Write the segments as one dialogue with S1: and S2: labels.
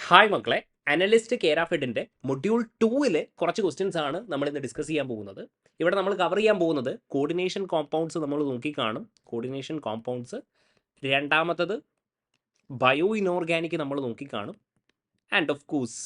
S1: Hi മക്കളെ, analyst കേരാഫെഡിന്റെ module 2 കുറച്ച് questions ആണ് നമ്മൾ ഇന്ന് ഡിസ്കസ് ചെയ്യാൻ പോകുന്നത്. ഇവിടെ നമ്മൾ കവർ ചെയ്യാൻ പോകുന്നത് കോർഡിനേഷൻ കോമ്പൗണ്ട്സ് നമ്മൾ നോക്കിക്കാണും. കോർഡിനേഷൻ കോമ്പൗണ്ട്സ്, രണ്ടാമത്തത് ബയോ ഇനോർഗാനിക് നമ്മൾ നോക്കിക്കാണും, and of course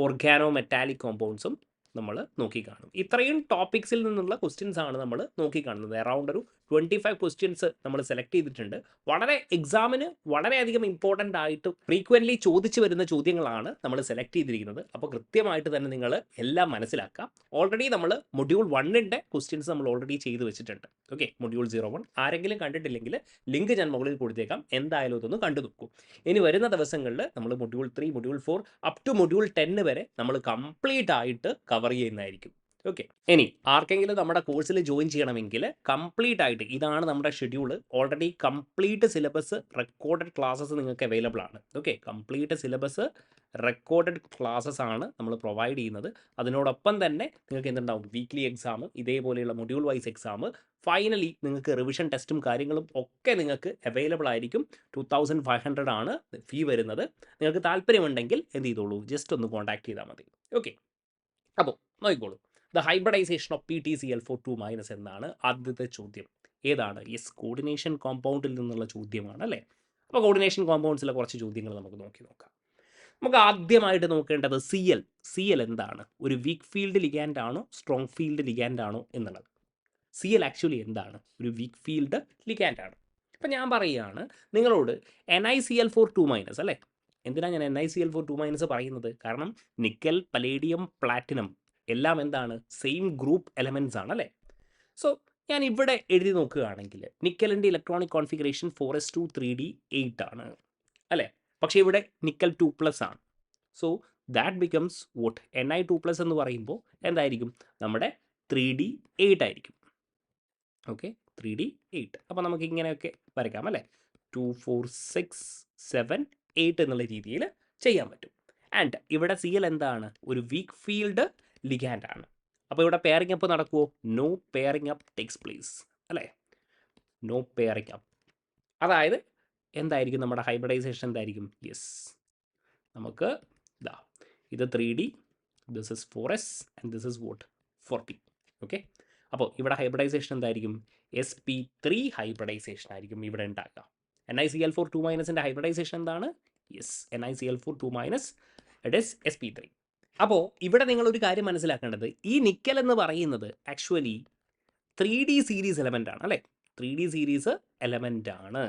S1: organometallic കോമ്പൗണ്ട്സും നമ്മൾ നോക്കിക്കാണും. ഇത്രയും ടോപ്പിക്സിൽ നിന്നുള്ള ക്വസ്റ്റ്യൻസ് ആണ് നമ്മൾ നോക്കിക്കാണുന്നത്. അറൗണ്ട് ഒരു 25 ക്വസ്റ്റ്യൻസ് നമ്മൾ സെലക്ട് ചെയ്തിട്ടുണ്ട്. വളരെ എക്സാമിന് വളരെയധികം ഇമ്പോർട്ടൻ്റ് ആയിട്ട് ഫ്രീക്വൻ്റ്ലി ചോദിച്ചു വരുന്ന ചോദ്യങ്ങളാണ് നമ്മൾ സെലക്ട് ചെയ്തിരിക്കുന്നത്. അപ്പോൾ കൃത്യമായിട്ട് തന്നെ നിങ്ങൾ എല്ലാം മനസ്സിലാക്കാം. ഓൾറെഡി നമ്മൾ മൊഡ്യൂൾ 1ൻ്റെ ക്വസ്റ്റ്യൻസ് നമ്മൾ ഓൾറെഡി ചെയ്ത് വെച്ചിട്ടുണ്ട്. ഓക്കെ, മൊഡ്യൂൾ 01 ആരെങ്കിലും കണ്ടിട്ടില്ലെങ്കിൽ ലിങ്ക് ഞാൻ മുകളിൽ കൊടുത്തേക്കാം. എന്തായാലും ഇതൊന്ന് കണ്ടു നോക്കൂ. ഇനി വരുന്ന ദിവസങ്ങളിൽ നമ്മൾ module 3, module 4 up to module 10 വരെ നമ്മൾ കംപ്ലീറ്റ് ആയിട്ട് കവർ ചെയ്യുന്നതായിരിക്കും. ഓക്കെ, ഇനി ആർക്കെങ്കിലും നമ്മുടെ കോഴ്സിൽ ജോയിൻ ചെയ്യണമെങ്കിൽ കംപ്ലീറ്റ് ആയിട്ട് ഇതാണ് നമ്മുടെ schedule. Already complete syllabus recorded classes നിങ്ങൾക്ക് അവൈലബിൾ ആണ്. Okay, complete syllabus recorded classes ആണ് നമ്മൾ പ്രൊവൈഡ് ചെയ്യുന്നത്. അതിനോടൊപ്പം തന്നെ നിങ്ങൾക്ക് എന്തുണ്ടാവും, വീക്ക്ലി എക്സാം, ഇതേപോലെയുള്ള മൊഡ്യൂൾ വൈസ് എക്സാം, ഫൈനലി നിങ്ങൾക്ക് റിവിഷൻ ടെസ്റ്റും കാര്യങ്ങളും ഒക്കെ നിങ്ങൾക്ക് അവൈലബിൾ ആയിരിക്കും. 2500 ആണ് ഫീ വരുന്നത്. നിങ്ങൾക്ക് താല്പര്യമുണ്ടെങ്കിൽ എന്ത് ചെയ്തോളൂ, ജസ്റ്റ് ഒന്ന് കോൺടാക്ട് ചെയ്താൽ മതി. ഓക്കെ, അപ്പോൾ നോക്കിക്കോളൂ. ദ ഹൈബ്രിഡൈസേഷൻ ഓഫ് PtCl4 - എന്നാണ് ആദ്യത്തെ ചോദ്യം. ഏതാണ്? യെസ്, കോർഡിനേഷൻ കോമ്പൗണ്ടിൽ നിന്നുള്ള ചോദ്യമാണ് അല്ലേ. അപ്പോൾ കോർഡിനേഷൻ കോമ്പൗണ്ട്സിലെ കുറച്ച് ചോദ്യങ്ങൾ നമുക്ക് നോക്കാം. നമുക്ക് ആദ്യമായിട്ട് നോക്കേണ്ടത് CL എന്താണ്? ഒരു വീക്ക് ഫീൽഡ് ലിഗാൻഡ് ആണോ സ്ട്രോങ് ഫീൽഡ് ലിഗാൻഡ് ആണോ എന്നുള്ളത്. CL ആക്ച്വലി എന്താണ്? ഒരു വീക്ക് ഫീൽഡ് ലിഗാൻഡ് ആണ്. അപ്പം ഞാൻ പറയുകയാണ് നിങ്ങളോട് NiCl4 - അല്ലേ. എന്തിനാണ് ഞാൻ NiCl4 - പറയുന്നത്? കാരണം നിക്കൽ, പലേഡിയം, പ്ലാറ്റിനം എല്ലാം എന്താണ്? സെയിം ഗ്രൂപ്പ് എലമെൻറ്റ്സ് ആണ് അല്ലേ. സോ ഞാൻ ഇവിടെ എഴുതി നോക്കുകയാണെങ്കിൽ നിക്കലിൻ്റെ ഇലക്ട്രോണിക് കോൺഫിഗറേഷൻ 4s2 3d8 ആണ് അല്ലേ. പക്ഷേ ഇവിടെ നിക്കൽ 2+ ആണ്. So that becomes vote Ni2+ എന്ന് പറയുമ്പോൾ എന്തായിരിക്കും? നമ്മുടെ 3d8 ആയിരിക്കും. Okay, 3d8. അപ്പോൾ നമുക്ക് ഇങ്ങനെയൊക്കെ വരയ്ക്കാം അല്ലേ. 2 4 6 7 8 എന്നുള്ള രീതിയിൽ ചെയ്യാൻ പറ്റും. ആൻഡ് ഇവിടെ CL എന്താണ്? ഒരു വീക്ക് ഫീൽഡ് ലിഗാൻഡ് ആണ്. അപ്പോൾ ഇവിടെ പെയറിംഗ് അപ്പ് നടക്കുമോ? No pairing up takes place അല്ലേ. No pairing up. അതായത് എന്തായിരിക്കും നമ്മുടെ ഹൈബ്രിഡൈസേഷൻ? എന്തായിരിക്കും? യെസ്, നമുക്ക് ഇതാ ഇത് 3d, this is 4s and this is vote 4p. Okay, അപ്പോൾ ഇവിടെ ഹൈബ്രിഡൈസേഷൻ എന്തായിരിക്കും? sp3 ഹൈബ്രിഡൈസേഷൻ ആയിരിക്കും ഇവിടെ ഉണ്ടാക്കുക. NiCl4 - ഹൈബ്രിഡൈസേഷൻ എന്താണ്? Yes, NiCl4 it is sp3. അപ്പോൾ ഇവിടെ നിങ്ങളൊരു കാര്യം മനസ്സിലാക്കേണ്ടത്, ഈ നിക്കൽ എന്ന് പറയുന്നത് ആക്ച്വലി 3D സീരീസ് എലമെൻ്റ് ആണ് അല്ലേ. 3D സീരീസ് എലമെൻ്റ് ആണ്.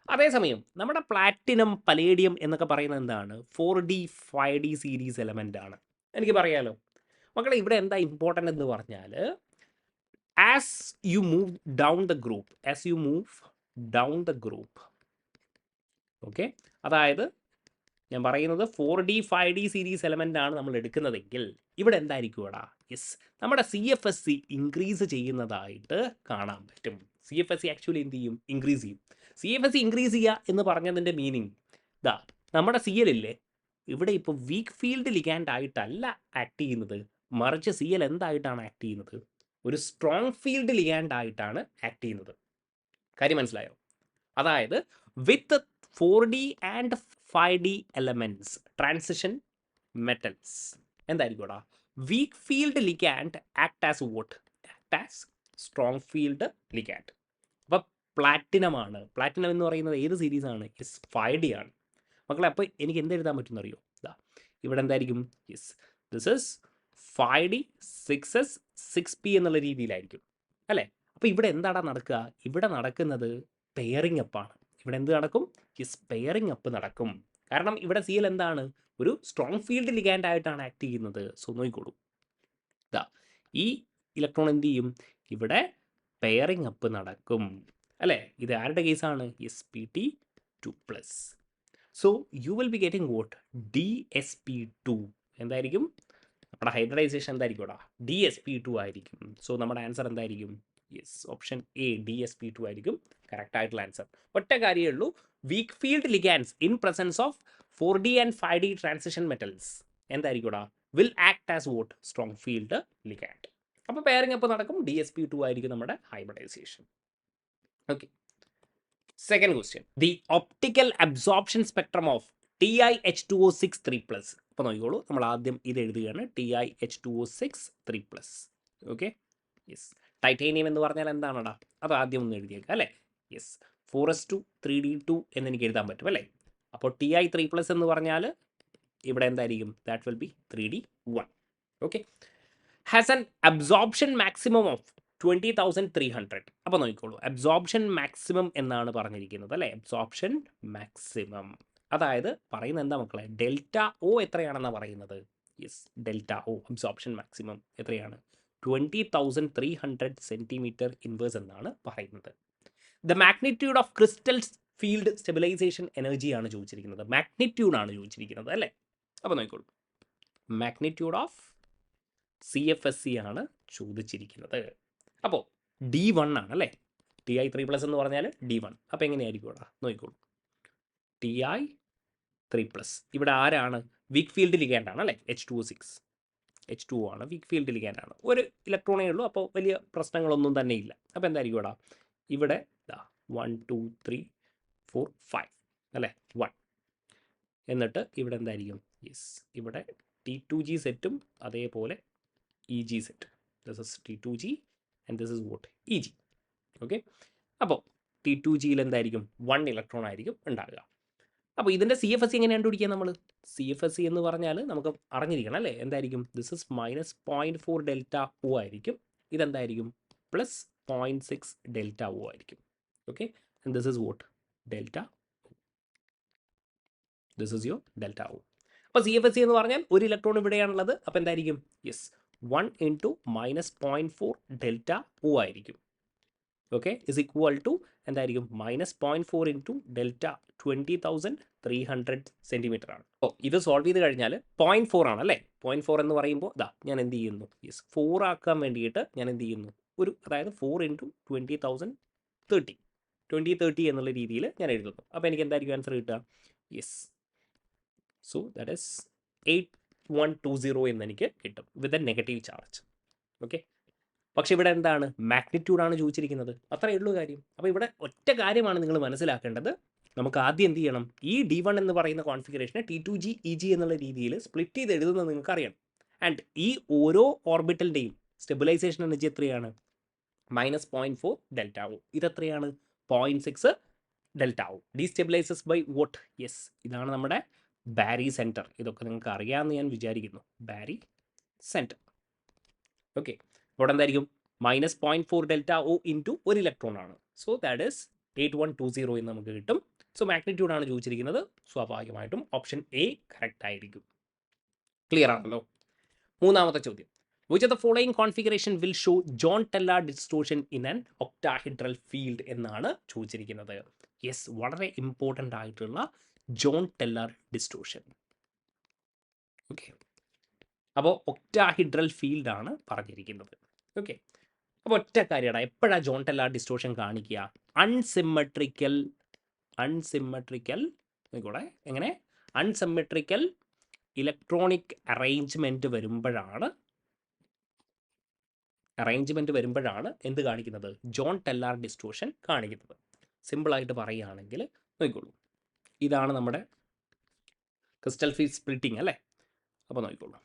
S1: അതേസമയം നമ്മുടെ പ്ലാറ്റിനം, പലേഡിയം എന്നൊക്കെ പറയുന്നത് എന്താണ്? 4D 5D സീരീസ് എലമെൻ്റ് ആണ്. എനിക്ക് പറയാലോ മക്കളെ, ഇവിടെ എന്താ ഇമ്പോർട്ടൻ്റ് എന്ന് പറഞ്ഞാൽ, as you move down the group, okay, അതായത് ഞാൻ പറയുന്നത് 4D 5D സീരീസ് എലമെൻ്റ് ആണ് നമ്മൾ എടുക്കുന്നതെങ്കിൽ ഇവിടെ എന്തായിരിക്കും എടാ? യെസ്, നമ്മുടെ CFSC ഇൻക്രീസ് ചെയ്യുന്നതായിട്ട് കാണാൻ പറ്റും. CFSC ആക്ച്വലി എന്ത് ചെയ്യും? ഇൻക്രീസ് ചെയ്യും. CFSC ഇൻക്രീസ് ചെയ്യുക എന്ന് പറഞ്ഞതിൻ്റെ മീനിങ് ഇതാ, നമ്മുടെ CL ഇല്ലേ, ഇവിടെ ഇപ്പോൾ വീക്ക് ഫീൽഡ് ലിഗാൻഡ് ആയിട്ടല്ല ആക്ട് ചെയ്യുന്നത്, മറിച്ച് CL എന്തായിട്ടാണ് ആക്ട് ചെയ്യുന്നത്? ഒരു സ്ട്രോങ് ഫീൽഡ് ലിഗാൻഡ് ആയിട്ടാണ് ആക്ട് ചെയ്യുന്നത്. കാര്യം മനസ്സിലായോ? അതായത് with 4D and 5D elements, transition metals എന്തായിരിക്കും എടാ? Weak field ligand act as what? Act as strong field ligand. അപ്പോൾ പ്ലാറ്റിനം എന്ന് പറയുന്നത് ഏത് സീരീസാണ്? യെസ്, 5D ആണ് മക്കളെ. അപ്പോൾ എനിക്ക് എന്ത് എഴുതാൻ പറ്റുമെന്ന് അറിയോ? ഇതാ ഇവിടെ എന്തായിരിക്കും? Yes, this is 5D 6s 6p എന്നുള്ള രീതിയിലായിരിക്കും അല്ലേ. അപ്പോൾ ഇവിടെ എന്താടാ നടക്കുക? ഇവിടെ നടക്കുന്നത് പെയറിംഗ് അപ്പാണ്. ഇവിടെ എന്ത് നടക്കും? യെസ്, പെയറിംഗ് അപ്പ് നടക്കും. കാരണം ഇവിടെ CL എന്താണ്? ഒരു സ്ട്രോങ് ഫീൽഡ് ലിഗാൻഡ് ആയിട്ടാണ് ആക്ട് ചെയ്യുന്നത്. സോ നോക്കിക്കോളൂ, ഇതാ ഈ ഇലക്ട്രോൺ എന്ത് ചെയ്യും? ഇവിടെ പെയറിംഗ് അപ്പ് നടക്കും അല്ലേ. ഇത് ആരുടെ കേസാണ്? sp2+. So you will be getting vote? DsP2. എന്തായിരിക്കും നമ്മുടെ ഹൈബ്രിഡൈസേഷൻ? എന്തായിരിക്കും എടാ? DsP2 ആയിരിക്കും. സോ നമ്മുടെ ആൻസർ എന്തായിരിക്കും? യെസ്, ഓപ്ഷൻ എ, DsP2 ആയിരിക്കും കറക്റ്റ് ആയിട്ടുള്ള ആൻസർ. ഒറ്റ കാര്യമേ ഉള്ളൂ, weak field ligands in presence of 4D and 5D transition metals എന്തായിരിക്കും? Will act as what? Strong field ligand. അപ്പോൾ പെയറിംഗ് അപ്പോൾ നടക്കും, DsP2 ആയിരിക്കും നമ്മുടെ hybridization. Okay, second question. The optical absorption spectrum of TiH2O6 3+. അപ്പോൾ നോക്കിക്കോളൂ, നമ്മൾ ആദ്യം ഇത് എഴുതുകയാണ്, TiH2O6 3+. Okay, yes. ടൈറ്റേനിയം എന്ന് പറഞ്ഞാൽ എന്താണടാ, അത് ആദ്യം ഒന്ന് എഴുതിയേക്കാം അല്ലേ. യെസ്, 4s2 3d2 എന്ന് എനിക്ക് എഴുതാൻ പറ്റും അല്ലേ. അപ്പോൾ Ti3+ എന്ന് പറഞ്ഞാൽ ഇവിടെ എന്തായിരിക്കും, that will be 3d1. Okay, has an absorption maximum of 20,300. അപ്പോൾ നോക്കിക്കോളൂ, അബ്സോർപ്ഷൻ മാക്സിമം എന്നാണ് പറഞ്ഞിരിക്കുന്നത് അല്ലേ. അബ്സോർപ്ഷൻ മാക്സിമം അതായത് പറയുന്നത് എന്താ മക്കളെ, ഡെൽറ്റ ഒ എത്രയാണെന്നാണ് പറയുന്നത്. Yes, delta O absorption maximum എത്രയാണ്, 20,300 സെൻറ്റിമീറ്റർ ഇൻവേഴ്സ് എന്നാണ് പറയുന്നത്. The magnitude of crystals field stabilisation എനർജിയാണ് ചോദിച്ചിരിക്കുന്നത്. മാഗ്നിറ്റ്യൂഡ് ആണ് ചോദിച്ചിരിക്കുന്നത് അല്ലേ. അപ്പോൾ നോക്കിക്കോളൂ, മാഗ്നിറ്റ്യൂഡ് ഓഫ് CFSE ആണ് ചോദിച്ചിരിക്കുന്നത്. അപ്പോൾ D1 ആണ് അല്ലേ. Ti3+ എന്ന് പറഞ്ഞാൽ D1. അപ്പോൾ എങ്ങനെയായിരിക്കും ഇവിടെ നോക്കിക്കോളൂ, Ti3+. ഇവിടെ ആരാണ്, വീക്ക് ഫീൽഡ് ലിഗാൻഡാണ് അല്ലേ, H2O6. H2O ആണ്, വീക്ക് ഫീൽഡ് ലിഗാൻഡാണ്. ഒരു ഇലക്ട്രോണേ ഉള്ളൂ, അപ്പോൾ വലിയ പ്രശ്നങ്ങളൊന്നും തന്നെ ഇല്ല. അപ്പോൾ എന്തായിരിക്കും ഇവിടെ 1 2 3 4 5 അല്ലേ, 1. എന്നിട്ട് ഇവിടെ എന്തായിരിക്കും, യെസ്, ഇവിടെ T2G സെറ്റും അതേപോലെ EG set. This is T2G and this is vote EG. Okay, അപ്പോൾ T2Gയിൽ എന്തായിരിക്കും, 1 ഇലക്ട്രോൺ ആയിരിക്കും ഉണ്ടാകുക. അപ്പോൾ ഇതിൻ്റെ CFSE എങ്ങനെ കണ്ടുപിടിക്കുക നമ്മൾ. CFSE എന്ന് പറഞ്ഞാൽ നമുക്ക് അറിഞ്ഞിരിക്കണം അല്ലേ, എന്തായിരിക്കും, ദിസ് ഇസ് -0.4 ഡെൽറ്റ ഒ ആയിരിക്കും. ഇതെന്തായിരിക്കും, +0.6 ഡെൽറ്റ ഒ ആയിരിക്കും. Okay, and this is vote delta, this is your delta O. അപ്പോൾ CFSE എന്ന് പറഞ്ഞാൽ ഒരു ഇലക്ട്രോൺ ഇവിടെയാണുള്ളത്. അപ്പോൾ എന്തായിരിക്കും, യെസ്, 1 × -0.4 ഡെൽറ്റ ഒ ആയിരിക്കും. ഓക്കെ, ഇസ് ഈക്വൽ ടു എന്തായിരിക്കും, -0.4 × ഡെൽറ്റ 20,300 സെൻറ്റിമീറ്റർ ആണ്. ഓ, ഇത് സോൾവ് ചെയ്ത് കഴിഞ്ഞാൽ 0.4 ആണ് അല്ലേ. 0.4 എന്ന് പറയുമ്പോൾ ഞാൻ എന്ത് ചെയ്യുന്നു, യെസ്, 4 ആക്കാൻ വേണ്ടിയിട്ട് ഞാൻ എന്ത് ചെയ്യുന്നു, അതായത് 4 × 2030 എന്നുള്ള രീതിയിൽ ഞാൻ എഴുതുന്നു. അപ്പോൾ എനിക്ക് എന്തായിരിക്കും ആൻസർ കിട്ടുക, യെസ്, സോ ദാറ്റ് ഈസ് 8120 എന്ന് എനിക്ക് കിട്ടും with a negative charge. Okay, പക്ഷേ ഇവിടെ എന്താണ്, മാഗ്നിറ്റ്യൂഡാണ് ചോദിച്ചിരിക്കുന്നത്. അത്രയേ ഉള്ളൂ കാര്യം. അപ്പോൾ ഇവിടെ ഒറ്റ കാര്യമാണ് നിങ്ങൾ മനസ്സിലാക്കേണ്ടത്. നമുക്ക് ആദ്യം എന്ത് ചെയ്യണം, ഈ D1 എന്ന് പറയുന്ന കോൺഫിഗറേഷനെ T2G EG എന്നുള്ള രീതിയിൽ സ്പ്ലിറ്റ് ചെയ്ത് എഴുതുന്നത് നിങ്ങൾക്ക് അറിയണം. ആൻഡ് ഈ ഓരോ ഓർബിറ്റലിൻ്റെയും സ്റ്റെബിലൈസേഷൻ എനർജി എത്രയാണ്, -0.4 ഡെൽറ്റ ഒ. ഇതെത്രയാണ്, 0.6 delta O. Destabilizes by what, yes, ഇതാണ് നമ്മുടെ ബാരി സെൻറ്റർ. ഇതൊക്കെ നിങ്ങൾക്ക് അറിയാമെന്ന് ഞാൻ വിചാരിക്കുന്നു, ബാരി സെൻറ്റർ. ഓക്കെ, ഇവിടെ എന്തായിരിക്കും, -0.4 ഡെൽറ്റ ഒ ഇൻറ്റു ഒരു ഇലക്ട്രോൺ ആണ്. സോ ദാറ്റ് ഈസ് 8120 എന്ന് നമുക്ക് കിട്ടും. സോ മാഗ്നിറ്റ്യൂഡ് ആണ് ചോദിച്ചിരിക്കുന്നത്. സ്വാഭാവികമായിട്ടും ഓപ്ഷൻ എ കറക്റ്റ് ആയിരിക്കും. ക്ലിയർ ആണല്ലോ. മൂന്നാമത്തെ ചോദ്യം, which of the following configuration will show Jahn Teller distortion in an octahedral field എന്നാണ് ചോദിച്ചിരിക്കുന്നത്. യെസ്, വളരെ ഇമ്പോർട്ടൻ്റ് ആയിട്ടുള്ള ജോൺ ടെല്ലാർ ഡിസ്റ്റോർഷൻ. ഓക്കെ, അപ്പോൾ ഒക്ടാഹിഡ്രൽ ഫീൽഡാണ് പറഞ്ഞിരിക്കുന്നത്. ഓക്കെ, അപ്പോൾ ഒറ്റ കാര്യമാണ്, എപ്പോഴാണ് ജോൺ ടെല്ലാർ ഡിസ്റ്റോർഷൻ കാണിക്കുക, അൺസിമെട്രിക്കൽ കൂടെ എങ്ങനെ അൺസിമെട്രിക്കൽ ഇലക്ട്രോണിക് അറേഞ്ച്മെൻറ്റ് വരുമ്പോഴാണ് എന്ത് കാണിക്കുന്നത്, ജോൺ ടെല്ലാർ ഡിസ്റ്റോർഷൻ കാണിക്കുന്നത്. സിമ്പിളായിട്ട് പറയുകയാണെങ്കിൽ നോക്കിക്കോളൂ, ഇതാണ് നമ്മുടെ ക്രിസ്റ്റൽ ഫീൽഡ് സ്പ്ലിറ്റിംഗ് അല്ലേ. അപ്പോൾ നോക്കിക്കോളൂ,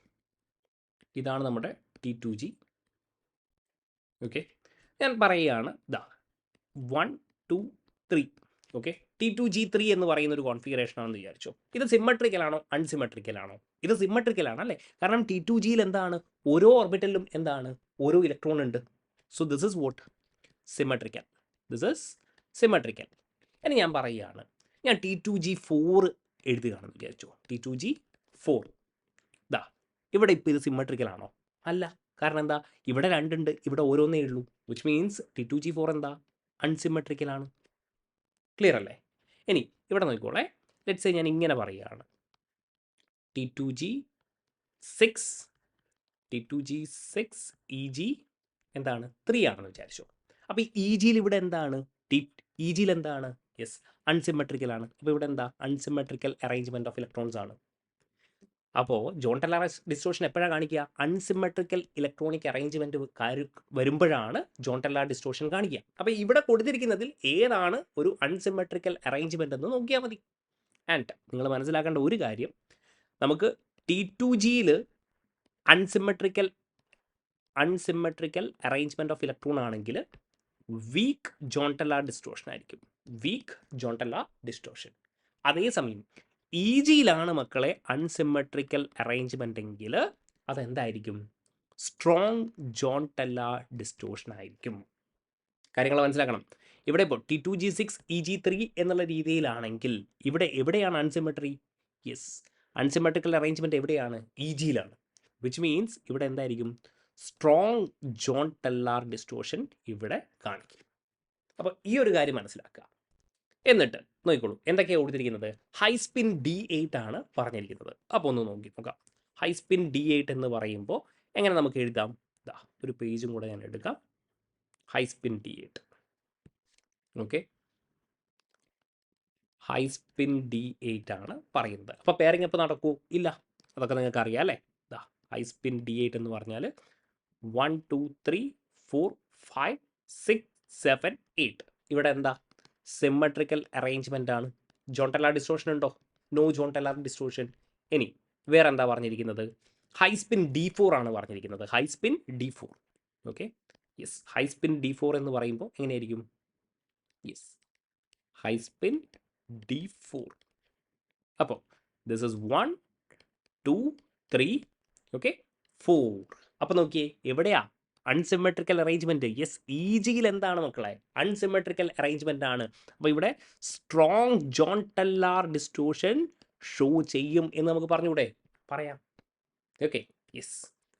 S1: ഇതാണ് നമ്മുടെ T2G. ഓക്കെ, ഞാൻ പറയുകയാണ് 1 2 3. ഓക്കെ, T2G3 എന്ന് പറയുന്ന ഒരു കോൺഫിഗറേഷൻ ആണെന്ന് വിചാരിച്ചോ. ഇത് സിമ്മട്രിക്കൽ ആണോ അൺസിമെട്രിക്കൽ ആണോ? ഇത് സിമ്മട്രിക്കൽ ആണ് അല്ലേ, കാരണം T2Gയിൽ എന്താണ്, ഓരോ ഓർബിറ്റലിലും എന്താണ്, ഓരോ ഇലക്ട്രോൺ ഉണ്ട്. So this is vote symmetrical, symmetrical. ഇനി ഞാൻ പറയുകയാണ്, ഞാൻ T2G4 എഴുതുകയാണെന്ന് വിചാരിച്ചോ. T2G4 ഇവിടെ ഇപ്പോൾ ഇത് സിമ്മട്രിക്കൽ ആണോ? അല്ല, കാരണം എന്താ, ഇവിടെ 2 ഉണ്ട്, ഇവിടെ ഓരോന്നേ ഉള്ളൂ. വിച്ച് മീൻസ് T2G4 എന്താ, അൺസിമെട്രിക്കൽ ആണ്. ക്ലിയർ അല്ലേ? ഇനി ഇവിടെ നോക്കിക്കോളെ, ലെറ്റ്സ് സേ ഞാൻ ഇങ്ങനെ പറയുകയാണ്, T2G6 EG എന്താണ് 3 ആണെന്ന് വിചാരിച്ചോ. അപ്പോൾ ഈ EGയിൽ ഇവിടെ എന്താണ്, EGയിൽ എന്താണ്, യെസ്, അൺസിമെട്രിക്കൽ ആണ്. അപ്പോൾ ഇവിടെ എന്താ, അൺസിമെട്രിക്കൽ അറേഞ്ച്മെൻറ്റ് ഓഫ് ഇലക്ട്രോൺസ് ആണ്. അപ്പോൾ ജോൺ ടെല്ലാർ ഡിസ്റ്റോർഷൻ എപ്പോഴാണ് കാണിക്കുക, അൺസിമെട്രിക്കൽ ഇലക്ട്രോണിക് അറേഞ്ച്മെൻറ്റ് വരുമ്പോഴാണ് ജോൺ ടെല്ലാർ ഡിസ്റ്റോർഷൻ കാണിക്കുക. അപ്പോൾ ഇവിടെ കൊടുത്തിരിക്കുന്നതിൽ ഏതാണ് ഒരു അൺസിമെട്രിക്കൽ അറേഞ്ച്മെൻറ്റ് എന്ന് നോക്കിയാൽ മതി. ആൻഡ് നിങ്ങൾ മനസ്സിലാക്കേണ്ട ഒരു കാര്യം, നമുക്ക് T2Gയിൽ അൺസിമെട്രിക്കൽ അറേഞ്ച്മെൻറ്റ് ഓഫ് ഇലക്ട്രോൺ ആണെങ്കിൽ വീക്ക് ജോൺടെല്ലാർ ഡിസ്റ്റോഷൻ ആയിരിക്കും. Weak Jahn Teller distortion. അതേസമയം EGയിലാണ് മക്കളെ അൺസിമെട്രിക്കൽ അറേഞ്ച്മെൻ്റ് എങ്കിൽ അതെന്തായിരിക്കും? സ്ട്രോങ് ജോൺടെല്ലാർ ഡിസ്റ്റോഷൻ ആയിരിക്കും. കാര്യങ്ങൾ മനസ്സിലാക്കണം. ഇവിടെ ഇപ്പോൾ T2G6 EG3 എന്നുള്ള രീതിയിലാണെങ്കിൽ ഇവിടെ എവിടെയാണ് അൺസിമെട്രി? യെസ്, അൺസിമെട്രിക്കൽ അറേഞ്ച്മെൻറ്റ് എവിടെയാണ്? EGയിലാണ്. വിച്ച് മീൻസ് ഇവിടെ എന്തായിരിക്കും? സ്ട്രോങ് ജോൺടെല്ലാർ ഡിസ്റ്റോഷൻ ഇവിടെ കാണിക്കും. അപ്പോൾ ഈ ഒരു കാര്യം മനസ്സിലാക്കുക. എന്നിട്ട് നോക്കിക്കോളൂ എന്തൊക്കെയാണ് കൊടുത്തിരിക്കുന്നത്. ഹൈ സ്പിൻ D8 ആണ് പറഞ്ഞിരിക്കുന്നത്. അപ്പോൾ ഒന്ന് നോക്കാം. ഹൈ സ്പിൻ D8 എന്ന് പറയുമ്പോൾ എങ്ങനെ നമുക്ക് എഴുതാം? ഒരു പേജും കൂടെ ഞാൻ എടുക്കാം. High spin D8. Okay, high spin D8 ആണ് പറയുന്നത്. അപ്പോൾ പെയറിംഗ് അപ്പോൾ നടക്കൂ? ഇല്ല, അതൊക്കെ നിങ്ങൾക്ക് അറിയാം അല്ലേ. ഹൈ സ്പിൻ D8 എന്ന് പറഞ്ഞാൽ 1 2 3 4 5 6 7 8. ഇവിടെ എന്താ? സിമ്മട്രിക്കൽ അറേഞ്ച്മെൻ്റ് ആണ്. ജോൺടെല്ലാർ ഡിസ്റ്റോഷൻ ഉണ്ടോ? No Jahn Teller distortion. ഇനി വേറെ എന്താ പറഞ്ഞിരിക്കുന്നത്? ഹൈ സ്പിൻ D4 ആണ് പറഞ്ഞിരിക്കുന്നത്. High spin D4. Okay, yes, high spin D4 എന്ന് പറയുമ്പോൾ എങ്ങനെയായിരിക്കും? Yes, high spin D4. അപ്പോൾ ദിസ് ഇസ് 1 2 3 ഓക്കെ 4. അപ്പോൾ നോക്കിയേ എവിടെയാ അൺസിമെട്രിക്കൽ അറേഞ്ച്മെൻറ്റ്? യെസ്, EGയിൽ എന്താണ് മക്കളെ? അൺസിമെട്രിക്കൽ അറേഞ്ച്മെൻ്റ് ആണ്. അപ്പോൾ ഇവിടെ സ്ട്രോങ് ജോൺടെല്ലാർ ഡിസ്റ്റോഷൻ ഷോ ചെയ്യും എന്ന് നമുക്ക് പറഞ്ഞൂടെ? പറയാം. Okay, yes.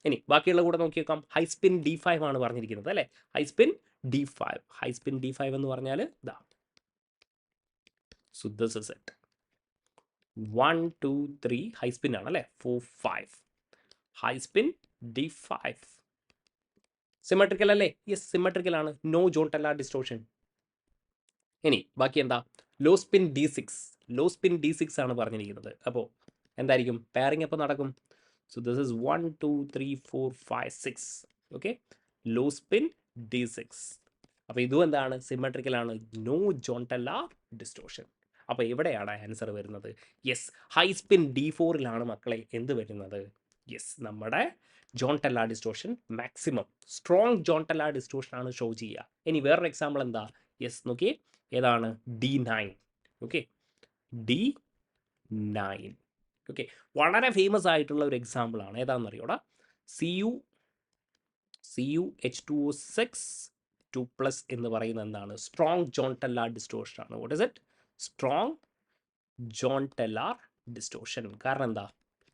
S1: ഇനി ബാക്കിയുള്ള കൂടെ നോക്കിയേക്കാം. ഹൈ സ്പിൻ D5 ആണ് പറഞ്ഞിരിക്കുന്നത് അല്ലേ. High spin D5. High spin D5 എന്ന് പറഞ്ഞാൽ ഇതാ. So this is it. 1 2 3 high spin ആണ് അല്ലേ. 4 5 ഹൈ സ്പിൻ D5. സിമെട്രിക്കൽ അല്ലേ? യെസ്, സിമെട്രിക്കൽ ആണ്. No Jahn Teller distortion. ഇനി ബാക്കി എന്താ? Law spin D6. Law spin D6 ആണ് പറഞ്ഞിരിക്കുന്നത്. അപ്പോൾ എന്തായിരിക്കും? പെയറിംഗ് അപ്പോൾ നടക്കും. So this is 1 2 3 4 5 6. Okay, low spin D6. അപ്പോൾ ഇതും എന്താണ്? സിമെട്രിക്കൽ ആണ്. No Jahn Teller distortion. അപ്പോൾ എവിടെയാണ് ആൻസർ വരുന്നത്? യെസ്, ഹൈ സ്പിൻ D4ലാണ് മക്കളെ എന്ത് വരുന്നത്? യെസ്, നമ്മുടെ ജോൺടെല്ലാർ distortion maximum strong Jahn Teller distortion ആണ് ഷോ ചെയ്യുക. ഇനി വേറൊരു എക്സാമ്പിൾ എന്താ? യെസ്, നോക്കിയേ ഏതാണ്? D9. Okay, D9. ഓക്കെ, വളരെ ഫേമസ് ആയിട്ടുള്ള ഒരു എക്സാമ്പിൾ ആണ്. ഏതാണെന്ന് അറിയോടാ? CuH2O6 2+ എന്ന് പറയുന്നത് എന്താണ്? സ്ട്രോങ് ജോൺടെല്ലാർ ഡിസ്റ്റോഷൻ ആണ്. What is it? Strong Jahn Teller distortion. കാരണം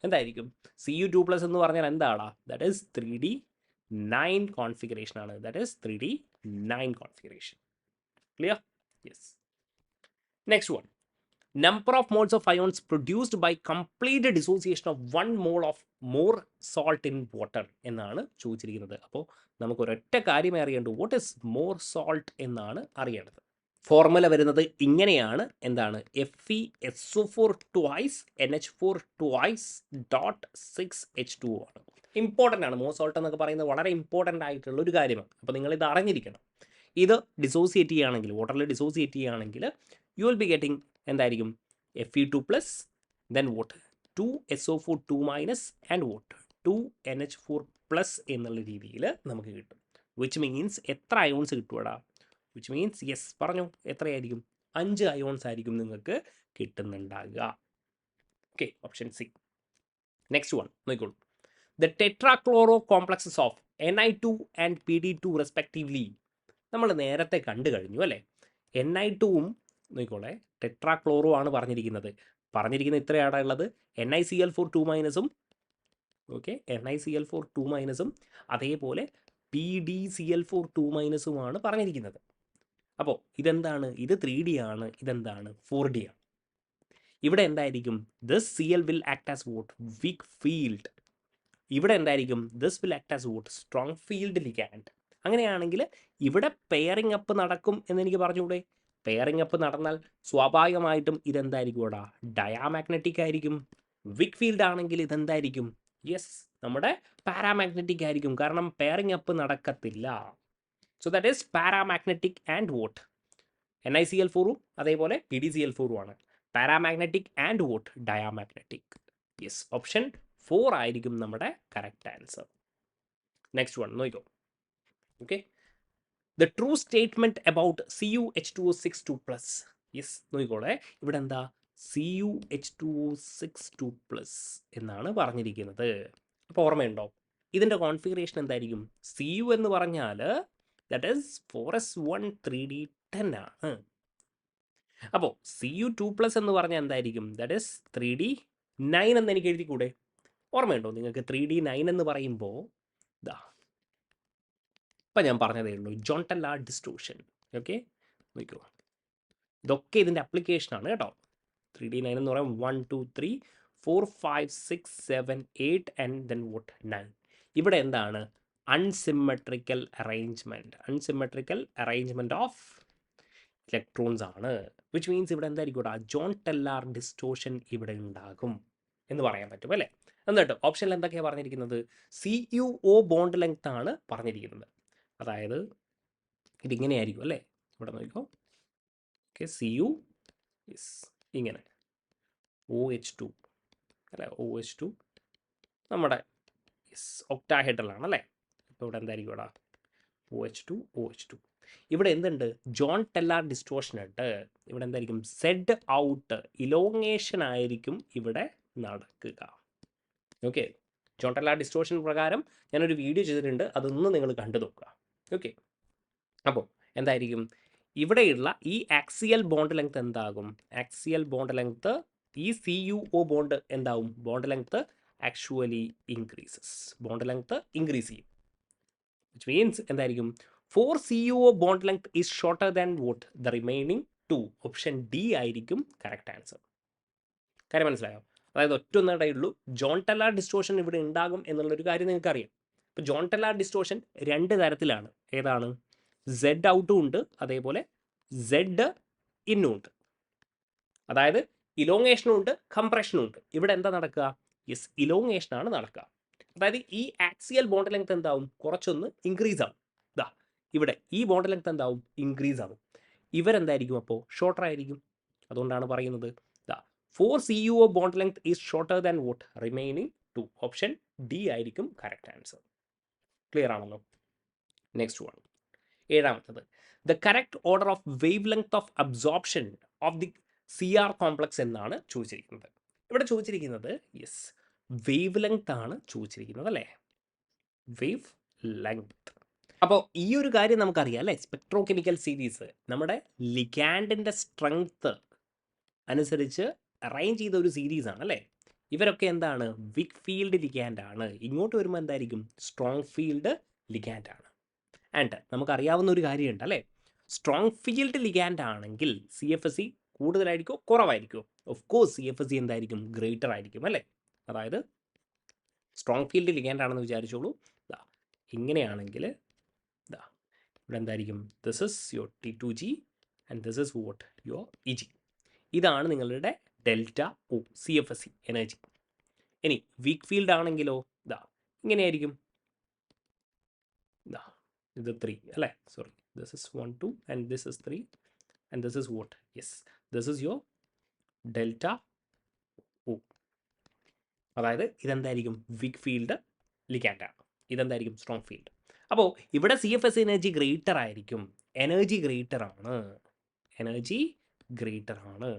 S1: എന്തായിരിക്കും? Cu2+ എന്ന് പറഞ്ഞാൽ എന്താടാ? ദാറ്റ് ഈസ് 3D9 കോൺഫിഗറേഷൻ ആണ്. That is 3D9 configuration. Clear? Yes. Next one, number of moles of ions produced by complete dissociation of 1 mole of Mohr salt in water എന്നാണ് ചോദിച്ചിരിക്കുന്നത്. അപ്പോൾ നമുക്ക് ഒരൊറ്റ കാര്യമേ അറിയേണ്ടൂ. വാട്ട് ഇസ് മോർ സോൾട്ട് എന്നാണ് അറിയേണ്ടത്. ഫോർമുല വരുന്നത് ഇങ്ങനെയാണ്. എന്താണ്? FeSO4 twice NH4 twice .6H2O ആണ്. ഇമ്പോർട്ടൻ്റ് ആണ്. മോർ സോൾട്ട് എന്നൊക്കെ പറയുന്നത് വളരെ ഇമ്പോർട്ടൻ്റ് ആയിട്ടുള്ള ഒരു കാര്യമാണ്. അപ്പോൾ നിങ്ങളിത് അറിഞ്ഞിരിക്കണം. ഇത് ഡിസോസിയേറ്റ് ചെയ്യുകയാണെങ്കിൽ, വാട്ടറിൽ ഡിസോസിയേറ്റ് ചെയ്യുകയാണെങ്കിൽ യു വിൽ ബി ഗെറ്റിംഗ് എന്തായിരിക്കും? Fe2+ then what 2SO4 2- and what 2NH4+ എന്നുള്ള രീതിയിൽ നമുക്ക് കിട്ടും. വിച്ച് മീൻസ് എത്ര അയോൺസ് കിട്ടുവാടാ? വിച്ച് മീൻസ് യെസ്, പറഞ്ഞു, എത്രയായിരിക്കും? 5 അയോൺസ് ആയിരിക്കും നിങ്ങൾക്ക് കിട്ടുന്നുണ്ടാകുക. Okay, option C. Next one നോക്കിക്കോളൂ. The tetrachloro complexes of Ni2 and PD2 respectively നമ്മൾ നേരത്തെ കണ്ടു കഴിഞ്ഞു അല്ലേ. Ni2ഉം നോക്കിക്കോളെ ടെട്രാക്ലോറോ ആണ് പറഞ്ഞിരിക്കുന്നത്. ഇത്രയാണ് ഉള്ളത്. NiCl4 2-ഉം ഓക്കെ, NiCl4 2-ഉം അതേപോലെ PdCl4 2-ഉമാണ് പറഞ്ഞിരിക്കുന്നത്. അപ്പോൾ ഇതെന്താണ്? ഇത് 3D ആണ്. ഇതെന്താണ്? 4D ആണ്. ഇവിടെ എന്തായിരിക്കും? This Cl will act as what? Weak field. ഇവിടെ എന്തായിരിക്കും? This will act as what? Strong field ligand. അങ്ങനെയാണെങ്കിൽ ഇവിടെ പെയറിംഗ് അപ്പ് നടക്കും എന്നെനിക്ക് പറഞ്ഞുകൂടെ? പെയറിംഗ് അപ്പ് നടന്നാൽ സ്വാഭാവികമായിട്ടും ഇതെന്തായിരിക്കും ഇവിടെ? ഡയാമാഗ്നറ്റിക് ആയിരിക്കും. വീക്ക് ഫീൽഡ് ആണെങ്കിൽ ഇതെന്തായിരിക്കും? യെസ്, നമ്മുടെ പാരാമാഗ്നറ്റിക് ആയിരിക്കും. കാരണം പെയറിംഗ് അപ്പ് നടക്കത്തില്ല. So that is paramagnetic and what NiCl4ഉം അതേപോലെ PdCl4ഉം ആണ്. Paramagnetic and what diamagnetic. Yes, option 4 ആയിരിക്കും നമ്മുടെ കറക്റ്റ് ആൻസർ. നെക്സ്റ്റ് വൺ നോക്കിക്കോ. Okay, the true statement about CuH2O6 2+. Yes, നോക്കിക്കോളെ, ഇവിടെ എന്താ CuH2O6 എന്നാണ് പറഞ്ഞിരിക്കുന്നത്. അപ്പോൾ ഓർമ്മയുണ്ടോ? ഇതിൻ്റെ കോൺഫിഗറേഷൻ എന്തായിരിക്കും? Cu എന്ന് പറഞ്ഞാൽ ദാറ്റ് ഈസ് 4s1 3d10 ആണ്. അപ്പോൾ Cu2+ എന്ന് പറഞ്ഞാൽ എന്തായിരിക്കും? ദാറ്റ് ഈസ് 3d9 എന്ന് എനിക്ക് എഴുതി കൂടെ? ഓർമ്മയുണ്ടോ നിങ്ങൾക്ക്? 3d9 എന്ന് പറയുമ്പോൾ ഇതാ ഇപ്പം ഞാൻ പറഞ്ഞതേ ഉള്ളൂ, ജോൺടെല്ലാർ ഡിസ്റ്റോഷൻ. ഓക്കെ, നോക്കൂ, ഇതൊക്കെ ഇതിൻ്റെ അപ്ലിക്കേഷനാണ് കേട്ടോ. 3d9 എന്ന് പറയുമ്പോൾ 1 2 3 4 5 6 7 8 ആൻഡ് ദെൻ വോട്ട് 9. ഇവിടെ എന്താണ്? അൺസിമെട്രിക്കൽ അറേഞ്ച്മെൻറ്റ് ഓഫ് ഇലക്ട്രോൺസ് ആണ്. വിച്ച് മീൻസ് ഇവിടെ എന്തായിരിക്കും? ജോൺടെല്ലാർ ഡിസ്റ്റോഷൻ ഇവിടെ ഉണ്ടാകും എന്ന് പറയാൻ പറ്റും അല്ലേ? എന്നിട്ട് ഓപ്ഷനിൽ എന്തൊക്കെയാണ് പറഞ്ഞിരിക്കുന്നത്? CuO ബോണ്ട് ലെങ്ത് ആണ് പറഞ്ഞിരിക്കുന്നത്. അതായത് ഇതിങ്ങനെയായിരിക്കും അല്ലേ? ഇവിടെ നോക്കിക്കോ. ഓക്കെ, Cu ഇങ്ങനെ OH2 അല്ലേ? OH2 നമ്മുടെ ഒക്ടാഹെഡ്രലാണ് അല്ലേ? അപ്പോൾ ഇവിടെ എന്തായിരിക്കും? ഇവിടെ OH2. ഇവിടെ എന്തുണ്ട്? ജോൺടെല്ലാർ ഡിസ്റ്റോഷൻ ഉണ്ട്. ഇവിടെ എന്തായിരിക്കും? സെഡ് ഔട്ട് ഇലോങ്ങേഷൻ ആയിരിക്കും ഇവിടെ നടക്കുക. ഓക്കെ, ജോൺടെല്ലാർ ഡിസ്റ്റോഷൻ പ്രകാരം ഞാനൊരു വീഡിയോ ചെയ്തിട്ടുണ്ട്, അതൊന്ന് നിങ്ങൾ കണ്ടു നോക്കുക. ഓക്കെ, അപ്പോൾ എന്തായിരിക്കും ഇവിടെയുള്ള ഈ ആക്സിയൽ ബോണ്ട് ലെങ്ത് എന്താകും? ആക്സിയൽ ബോണ്ട് ലെങ്ത് ഈ CuO ബോണ്ട് എന്താവും? Bond length actually bond length increase ചെയ്യും. വിച്ച് മീൻസ് എന്തായിരിക്കും? 4 CuO bond length is shorter than vote the remaining 2. Option D ആയിരിക്കും കറക്റ്റ് ആൻസർ. കാര്യം മനസ്സിലായോ? അതായത് ഒറ്റൊന്നേ ഉള്ളൂ, ജോൺടെല്ലാർ ഡിസ്റ്റോഷൻ ഇവിടെ ഉണ്ടാകും എന്നുള്ളൊരു കാര്യം നിങ്ങൾക്ക് അറിയാം. ഇപ്പോൾ ജോൺടെല്ലാർ ഡിസ്റ്റോഷൻ 2 തരത്തിലാണ്. ഏതാണ്? Z ഔട്ടും ഉണ്ട്, അതേപോലെ Z ഇന്നും ഉണ്ട്. അതായത് ഇലോങ്ങേഷനും ഉണ്ട്, കംപ്രഷനും ഉണ്ട്. ഇവിടെ എന്താ നടക്കുക? യെസ്, ഇലോങ്ങേഷനാണ് നടക്കുക. അതായത് ഈ ആക്സിയൽ ബോണ്ട് ലെങ്ത് എന്താവും? കുറച്ചൊന്ന് ഇൻക്രീസ് ആവും. ഇതാ ഇവിടെ ഈ ബോണ്ട് ലെങ്ത് എന്താവും? ഇൻക്രീസ് ആവും. ഇവരെന്തായിരിക്കും അപ്പോൾ? ഷോർട്ടർ ആയിരിക്കും. അതുകൊണ്ടാണ് പറയുന്നത് 4 CuO bond length is shorter than what remaining 2. Option D ആയിരിക്കും കറക്റ്റ് ആൻസർ. ക്ലിയർ ആണല്ലോ? നെക്സ്റ്റ് വൺ, ഏഴാമത്തത്, the correct order of wave length of absorption of the CR complex എന്നാണ് ചോദിച്ചിരിക്കുന്നത്. ഇവിടെ ചോദിച്ചിരിക്കുന്നത് യെസ് വേവ് ലെങ്ത് ആണ് ചോദിച്ചിരിക്കുന്നത് അല്ലേ? Wave length. അപ്പോൾ ഈ ഒരു കാര്യം നമുക്കറിയാം അല്ലേ? സ്പെക്ട്രോ കെമിക്കൽ സീരീസ് നമ്മുടെ ലിഗാൻഡിൻ്റെ സ്ട്രെങ്ത് അനുസരിച്ച് അറേഞ്ച് ചെയ്ത ഒരു സീരീസ് ആണ് അല്ലേ? ഇവരൊക്കെ എന്താണ്? വിക്ക് ഫീൽഡ് ലിഗാൻഡ് ആണ്. ഇങ്ങോട്ട് വരുമ്പോൾ എന്തായിരിക്കും? സ്ട്രോങ് ഫീൽഡ് ലിഗാൻഡ് ആണ്. ആൻഡ് നമുക്കറിയാവുന്ന ഒരു കാര്യമുണ്ട് അല്ലേ? സ്ട്രോങ് ഫീൽഡ് ലിഗാൻഡ് ആണെങ്കിൽ CFSE കൂടുതലായിരിക്കുമോ കുറവായിരിക്കുമോ? ഓഫ് കോഴ്സ് CFSE എന്തായിരിക്കും? ഗ്രേറ്റർ ആയിരിക്കും അല്ലേ? അതായത് സ്ട്രോങ് ഫീൽഡ് ലിഗാൻഡ് ആണെന്ന് വിചാരിച്ചോളൂ. ഇങ്ങനെയാണെങ്കിൽ ഇവിടെ എന്തായിരിക്കും? This is your T2G and this is what your EG. ഇതാണ് നിങ്ങളുടെ ΔO CFSE എനർജി. ഇനി വീക്ക് ഫീൽഡ് ആണെങ്കിലോ ഇങ്ങനെയായിരിക്കും. ഇത് 3 അല്ലേ? Sorry, this is 1 2 and this is 3 and this is what? Yes, this is your ΔO. അതായത് ഇതെന്തായിരിക്കും? വീക്ക് ഫീൽഡ് ലിഗാൻഡ് ആണ്. ഇതെന്തായിരിക്കും? Strong field. അപ്പോൾ ഇവിടെ CFSE എനർജി ഗ്രേറ്റർ ആയിരിക്കും. എനർജി ഗ്രേറ്റർ ആണ്.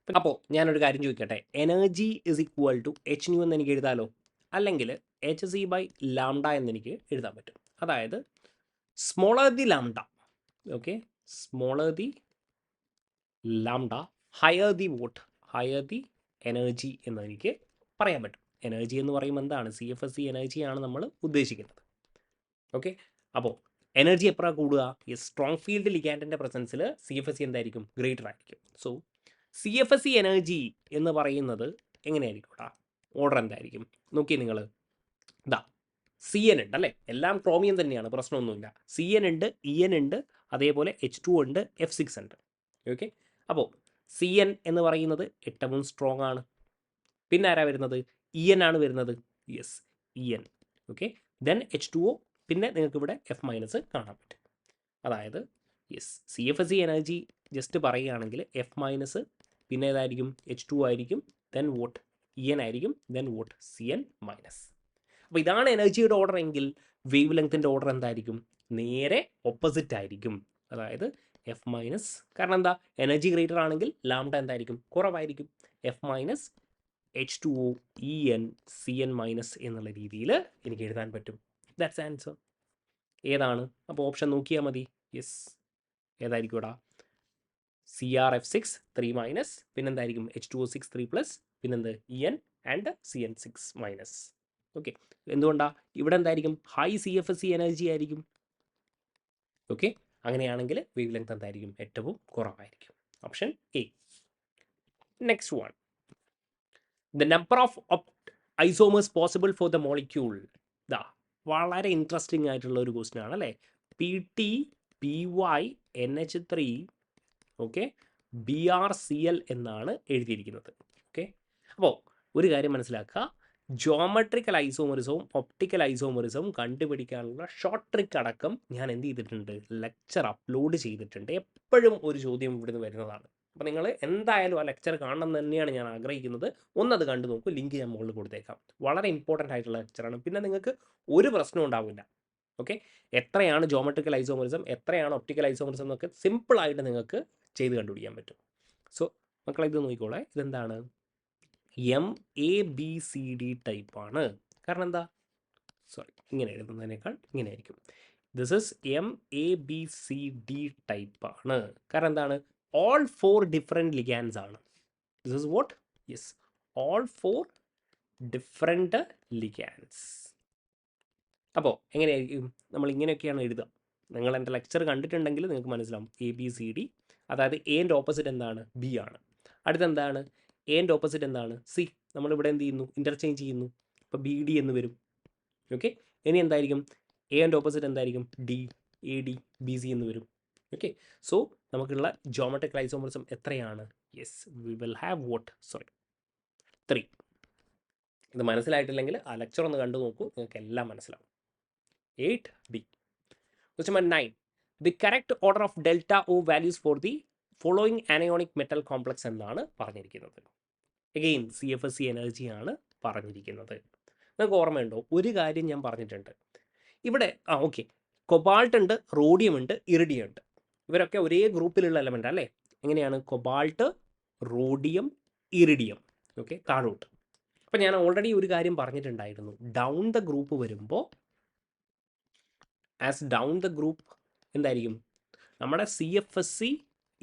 S1: അപ്പോൾ ഞാനൊരു കാര്യം ചോദിക്കട്ടെ, energy is equal to H nu എന്ന് എനിക്ക് എഴുതാലോ, അല്ലെങ്കിൽ hc/λ എന്ന് എനിക്ക് എഴുതാൻ പറ്റും. അതായത് smaller the lambda, okay, smaller the lambda higher the energy എന്ന് എനിക്ക് പറയാൻ പറ്റും. എനർജി എന്ന് പറയുമ്പോൾ എന്താണ്? CFSE എനർജിയാണ് നമ്മൾ ഉദ്ദേശിക്കുന്നത്. ഓക്കെ, അപ്പോൾ എനർജി എപ്പോഴാണ് കൂടുക? ഈ സ്ട്രോങ് ഫീൽഡ് ലിഗാൻഡിൻ്റെ പ്രസൻസിൽ CFSE എന്തായിരിക്കും? ഗ്രേറ്റർ ആയിരിക്കും. സോ CFSE എനർജി എന്ന് പറയുന്നത് എങ്ങനെയായിരിക്കും? ഓർഡർ എന്തായിരിക്കും? നോക്കി നിങ്ങൾ, CN ഉണ്ട് അല്ലേ? എല്ലാം ക്രോമിയം തന്നെയാണ്, പ്രശ്നമൊന്നുമില്ല. CN ഉണ്ട്, EN ഉണ്ട്, അതേപോലെ H2 ഉണ്ട്, F6 ഉണ്ട്. ഓക്കെ, അപ്പോൾ CN എന്ന് പറയുന്നത് ഏറ്റവും സ്ട്രോങ് ആണ്. പിന്നെ ആരാ വരുന്നത്? EN ആണ് വരുന്നത്. Yes, EN. Okay, then H2O, പിന്നെ നിങ്ങൾക്ക് ഇവിടെ F- കാണാൻ പറ്റും. അതായത് യെസ്, CFSE എനർജി ജസ്റ്റ് പറയുകയാണെങ്കിൽ F- പിന്നെ ഏതായിരിക്കും H2 ആയിരിക്കും, ദെൻ വോട്ട് En ആയിരിക്കും, ദെൻ വോട്ട് Cn മൈനസ്. അപ്പോൾ ഇതാണ് എനർജിയുടെ ഓർഡർ എങ്കിൽ വേവ് ലെങ്ത്തിൻ്റെ ഓർഡർ എന്തായിരിക്കും? നേരെ ഓപ്പോസിറ്റ് ആയിരിക്കും. അതായത് എഫ് മൈനസ്, കാരണം എന്താ, എനർജി ഗ്രേറ്റർ ആണെങ്കിൽ ലാംഡ എന്തായിരിക്കും? കുറവായിരിക്കും. F minus H2O En Cn minus എന്നുള്ള രീതിയിൽ എനിക്ക് എഴുതാൻ പറ്റും. That's answer. ഏതാണ്? അപ്പോൾ ഓപ്ഷൻ നോക്കിയാൽ മതി. യെസ്, ഏതായിരിക്കും ഇവിടെ? CrF6 3 മൈനസ്, പിന്നെന്തായിരിക്കും? H2O6 3 പ്ലസ്, പിന്നെന്ത്? En and Cn6 minus. Okay, എന്തുകൊണ്ടാണ്? ഇവിടെ എന്തായിരിക്കും? ഹൈ CFSE എനർജി ആയിരിക്കും. ഓക്കെ, അങ്ങനെയാണെങ്കിൽ വേവ് ലെങ്ത് എന്തായിരിക്കും? ഏറ്റവും കുറവായിരിക്കും. Option A. Next one, the number of isomers possible for the molecule. ദാ വളരെ ഇൻട്രസ്റ്റിംഗ് ആയിട്ടുള്ള ഒരു ക്വസ്റ്റ്യൻ ആണ് അല്ലേ? PTPY NH3 ഓക്കെ BrCl എന്നാണ് എഴുതിയിരിക്കുന്നത്. ഓക്കെ, അപ്പോൾ ഒരു കാര്യം മനസ്സിലാക്കുക, ജോമെട്രിക്കൽ ഐസോമറിസവും ഒപ്റ്റിക്കൽ ഐസോമറിസവും കണ്ടുപിടിക്കാനുള്ള ഷോർട്ട് ട്രിക്ക് അടക്കം ഞാൻ എന്ത് ചെയ്തിട്ടുണ്ട്? ലെക്ചർ അപ്ലോഡ് ചെയ്തിട്ടുണ്ട്. എപ്പോഴും ഒരു ചോദ്യം ഇവിടുന്ന് വരുന്നതാണ്. അപ്പോൾ നിങ്ങൾ എന്തായാലും ആ ലെക്ചർ കാണണം എന്ന് തന്നെയാണ് ഞാൻ ആഗ്രഹിക്കുന്നത്. ഒന്നത് കണ്ടു നോക്കൂ, ലിങ്ക് ഞാൻ മുകളിൽ കൊടുത്തേക്കാം. വളരെ ഇമ്പോർട്ടൻ്റ് ആയിട്ടുള്ള ലെക്ചറാണ്. പിന്നെ നിങ്ങൾക്ക് ഒരു പ്രശ്നവും ഉണ്ടാവില്ല. ഓക്കെ, എത്രയാണ് ജോമെട്രിക്കൽ ഐസോമറിസം, എത്രയാണ് ഒപ്റ്റിക്കൽ ഐസോമറിസം എന്നൊക്കെ സിമ്പിളായിട്ട് നിങ്ങൾക്ക് ചെയ്ത് കണ്ടുപിടിക്കാൻ പറ്റും. സോ മക്കളെ ഇത് നോക്കിക്കോളെ, ഇതെന്താണ്? MABCD ടൈപ്പാണ്. കാരണം എന്താ? സോറി, ഇങ്ങനെ എഴുതുന്നതിനേക്കാൾ ഇങ്ങനെ ആയിരിക്കും. ദിസ് ഇസ് MABCD ടൈപ്പാണ്. കാരണം എന്താണ്? ഓൾ 4 ഡിഫറെൻറ്റ് ലിഗാൻസ് ആണ്. This is what? Yes, all 4 different ligands. അപ്പോൾ എങ്ങനെയായിരിക്കും? നമ്മൾ ഇങ്ങനെയൊക്കെയാണ് എഴുതുക. നിങ്ങൾ എൻ്റെ ലെക്ചർ കണ്ടിട്ടുണ്ടെങ്കിൽ നിങ്ങൾക്ക് മനസ്സിലാവും. ABCD, അതായത് എൻ്റെ ഓപ്പോസിറ്റ് എന്താണ്? B ആണ്. അടുത്തെന്താണ്? എൻ്റെ ഓപ്പോസിറ്റ് എന്താണ്? C. നമ്മളിവിടെ എന്ത് ചെയ്യുന്നു? ഇൻ്റർചേഞ്ച് ചെയ്യുന്നു. അപ്പോൾ BD എന്ന് വരും. ഓക്കെ, ഇനി എന്തായിരിക്കും? എൻ്റെ ഓപ്പോസിറ്റ് എന്തായിരിക്കും? D, AD, BC എന്ന് വരും. ഓക്കെ, സോ നമുക്കുള്ള ജോമെട്രിക്കൽ ഐസോമറിസം എത്രയാണ്? Yes, we will have what? Sorry, 3. ഇത് മനസ്സിലായിട്ടില്ലെങ്കിൽ ആ ലെക്ചർ ഒന്ന് കണ്ടു നോക്കൂ, നിങ്ങൾക്ക് എല്ലാം മനസ്സിലാവും. 8B. Question number 9. The correct order of delta O values for the following anionic metal complex എന്നാണ് പറഞ്ഞിരിക്കുന്നത്. അഗെയിൻ CFSE എനർജി ആണ് പറഞ്ഞിരിക്കുന്നത്. നിങ്ങൾക്ക് ഓർമ്മയുണ്ടോ? ഒരു കാര്യം ഞാൻ പറഞ്ഞിട്ടുണ്ട് ഇവിടെ. ഓക്കെ, കൊബാൾട്ട് ഉണ്ട്, റോഡിയം ഉണ്ട്, ഇറിഡിയം ഉണ്ട്. ഇവരൊക്കെ ഒരേ ഗ്രൂപ്പിലുള്ള എലമെൻ്റ് അല്ലേ? എങ്ങനെയാണ്? Cobalt, rhodium, iridium. ഓക്കെ, താഴോട്ട്. അപ്പം ഞാൻ ഓൾറെഡി ഒരു കാര്യം പറഞ്ഞിട്ടുണ്ടായിരുന്നു. ഡൗൺ ദ ഗ്രൂപ്പ് വരുമ്പോൾ, ആസ് ഡൗൺ ദ ഗ്രൂപ്പ് എന്തായിരിക്കും? നമ്മുടെ CFSE